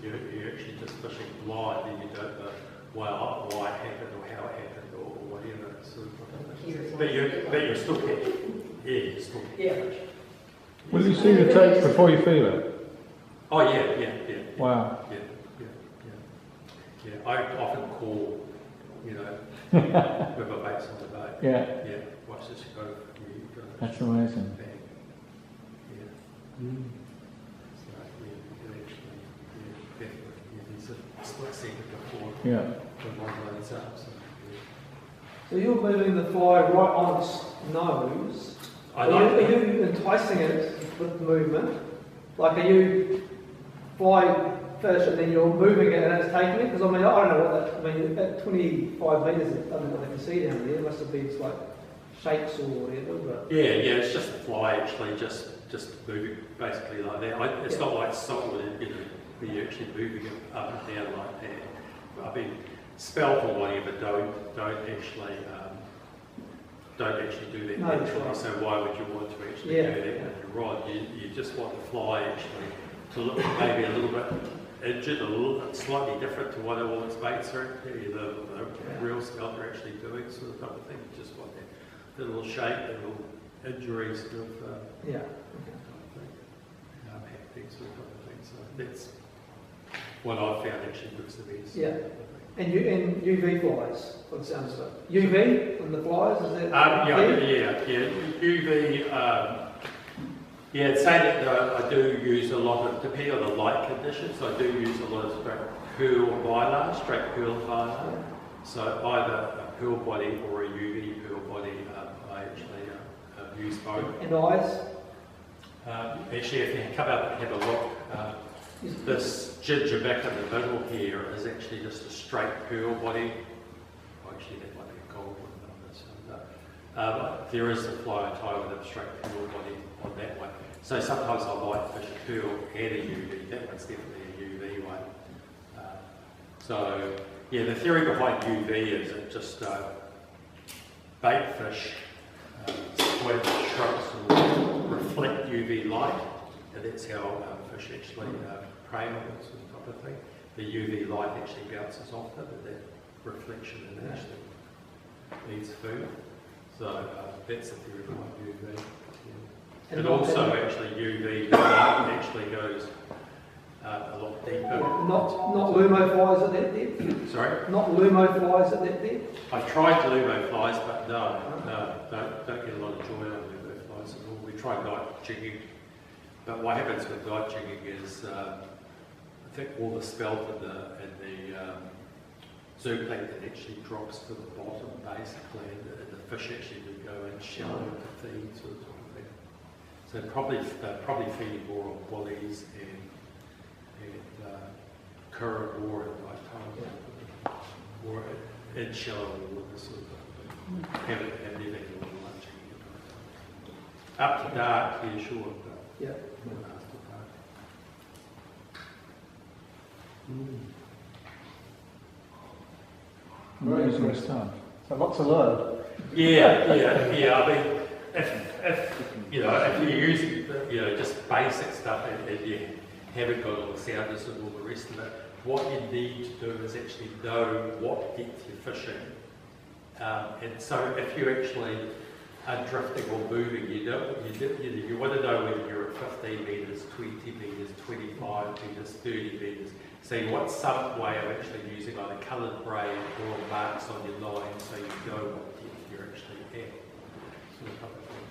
you're actually just fishing blind and you don't know why it happened or how it happened or whatever. Sort of. But you're still catching. Yeah, you're still catching fish. Will you see the tape before you feel it? Oh yeah. Wow. Yeah. I often call, you know, with my mates on the boat. Yeah. Yeah. Watch this go. That's amazing. Bang. Yeah. So yeah, you can actually there's a split second before Yeah. the line loads up. So, So you're moving the fly right on its nose. I Are you enticing it with movement? Like, are you fly fish and then you're moving it and it's taking it? Because I mean, I don't know what that, I mean, at 25 metres, I don't know what they can see down there. It must have been like shakes or whatever. But yeah, it's just the fly actually just moving basically like that. It's not like salt where you're actually moving it up and down like that. I mean, spelt or whatever don't actually do that No, that's naturally. right. So why would you want to actually do that with your rod? You just want the fly actually to look maybe a little bit injured, a little bit slightly different to what all its baits are. The real scalp are actually doing sort of type of thing. You just want that little shape, that little injuries of yeah. happening sort of thing. So that's what I've found actually looks the best. Yeah. And UV flies, what it sounds like. UV on the flies, is that? UV. I'd say that I do use a lot of, depending on the light conditions, I do use a lot of straight pearl mylar. So either a pearl body or a UV pearl body. I actually use both. And eyes? Actually, if you come up and have a look, this ginger back in the middle here is actually just a straight pearl body. Actually, that might be a gold one. There is a fly tie with a straight curl body on that one. So sometimes I might fish a curl and a UV. That one's definitely a UV one. So yeah, the theory behind UV is it just bait fish, squid, sharks will reflect UV light, and that's how fish actually prey on it, sort of type of thing. The UV light actually bounces off it, and that reflection and actually needs food. So that's the theory behind UV. And also actually UV light actually goes a lot deeper. Not lumo flies at that depth? Sorry? Not lumo flies at that depth? I've tried lumo flies, but no, don't get a lot of joy out of lumo flies at all. We tried night jigging, but what happens with night jigging is I think all the spelt and the zooplankton actually drops to the bottom basically, and the fish actually do go in shallow to feed, sort of thing. So they're probably feeding more on bullies and current or at night time, or in shallow water, sort of thing. Haven't had anything a lot of lunch up to dark, yeah, sure. But yeah. After dark. Amazing stuff. So lots of learn. Yeah. I mean, if you know, if you're using just basic stuff and you haven't got all the sounders and all the rest of it, what you need to do is actually know what depth you're fishing. And so if you actually are drifting or moving, you want to know whether you're at 15 metres, 20 metres, 25 metres, 30 metres. So you want some way of actually using either coloured braid or marks on your line so you know what depth you're actually at. Sort of thing.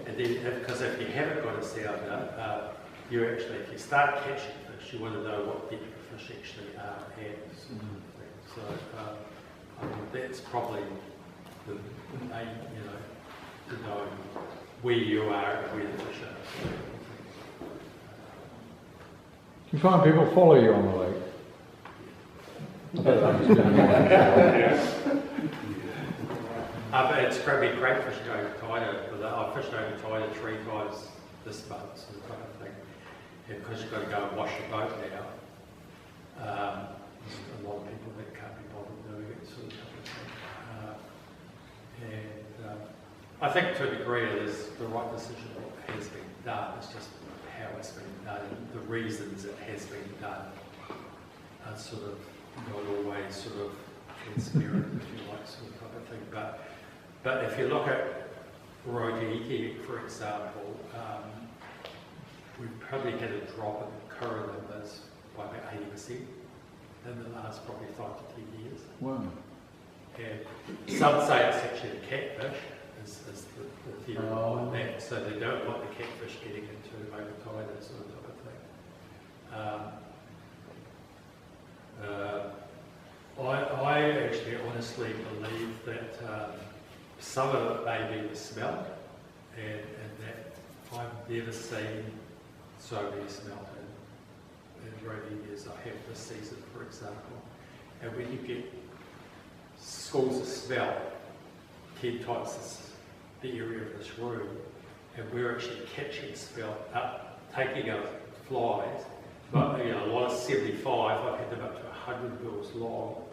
And then, because if you haven't got a sounder, if you start catching fish, you want to know what depth the fish actually are at. Sort of thing. So I mean, that's probably the main, to know where you are and where the fish are. Do you find people follow you on the lake? But it's going to be great fishing over tide. I've fished over tide 3 times this month, sort of kind of thing. And because you've got to go and wash your boat now, there's a lot of people that can't be bothered doing it, sort of thing. I think to a degree it is the right decision what has been done. It's just how it's been done and the reasons it has been done are sort of not always sort of transparent, if you like, sort of type of thing. But if you look at Rotorua, for example, we've probably had a drop in the current numbers by about 80% in the last probably 5 to 10 years. Wow. And some say it's actually the catfish, is the theory behind that. So they don't want the catfish getting into over tide, that sort of type of thing. I actually honestly believe that some of it may be the smell, and that I've never seen so many smelt in Rotorua as I have this season, for example. And when you get schools of smelt 10 times the area of this room, and we're actually catching smelt up, taking out flies, but a lot of 75, I've had them up to 100 mils long.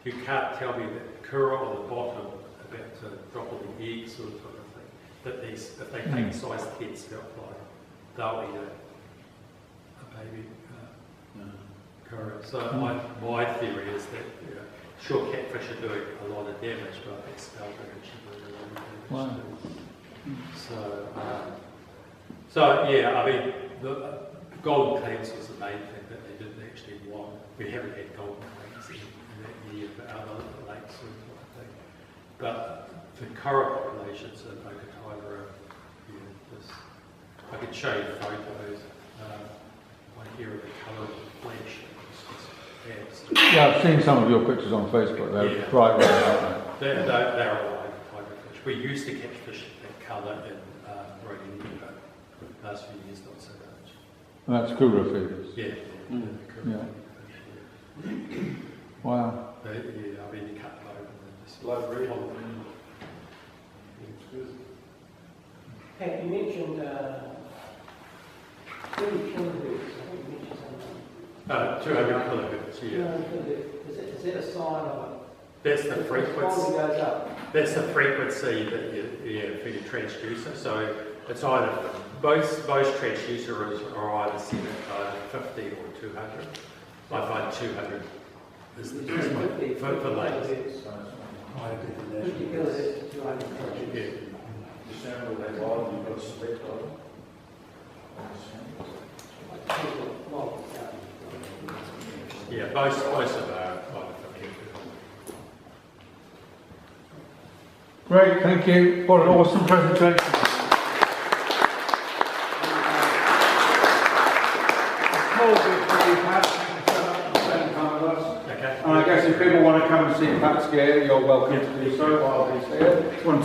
You can't tell me that the curl on the bottom about to drop all the eggs sort of thing, that if they take size 10 smelt fly, they'll eat a baby curl. So my theory is that sure, catfish are doing a lot of damage, but I think smelt are actually doing a lot of damage too. So yeah, I mean, the golden clams was the main thing that they didn't actually want. We haven't had golden clams in that year for other lakes and sort of thing. But the coral populations in Rotorua are, I could show you photos. One here of the colour of the flesh. Yeah, I've seen some of your pictures on Facebook. They're bright red, aren't they? They're a wide type of fish. We used to catch fish that colour in Rotorua, but the last few years not so much. And that's Kura feeders. Yeah. Wow. I mean, you cut them open and just blood red. Pat, you mentioned 30 kilohertz. I think you mentioned something. 200 kilohertz, yeah. Is that a sign of That's the it? frequency. Goes up. That's the frequency that for your transducer. So it's either both transducers are either set at 50 or 200. I find 200 is the best one for latest. Quite a good 50 relation. kilohertz to 200. Yeah. Yeah, most of our either 50 or 200. Great, thank you. What an awesome presentation. A small bit for you, Pat. Thank you so much for spending time with us. Okay. And I guess if people want to come and see Pat's gear, you're welcome to do so while he's here. Just want to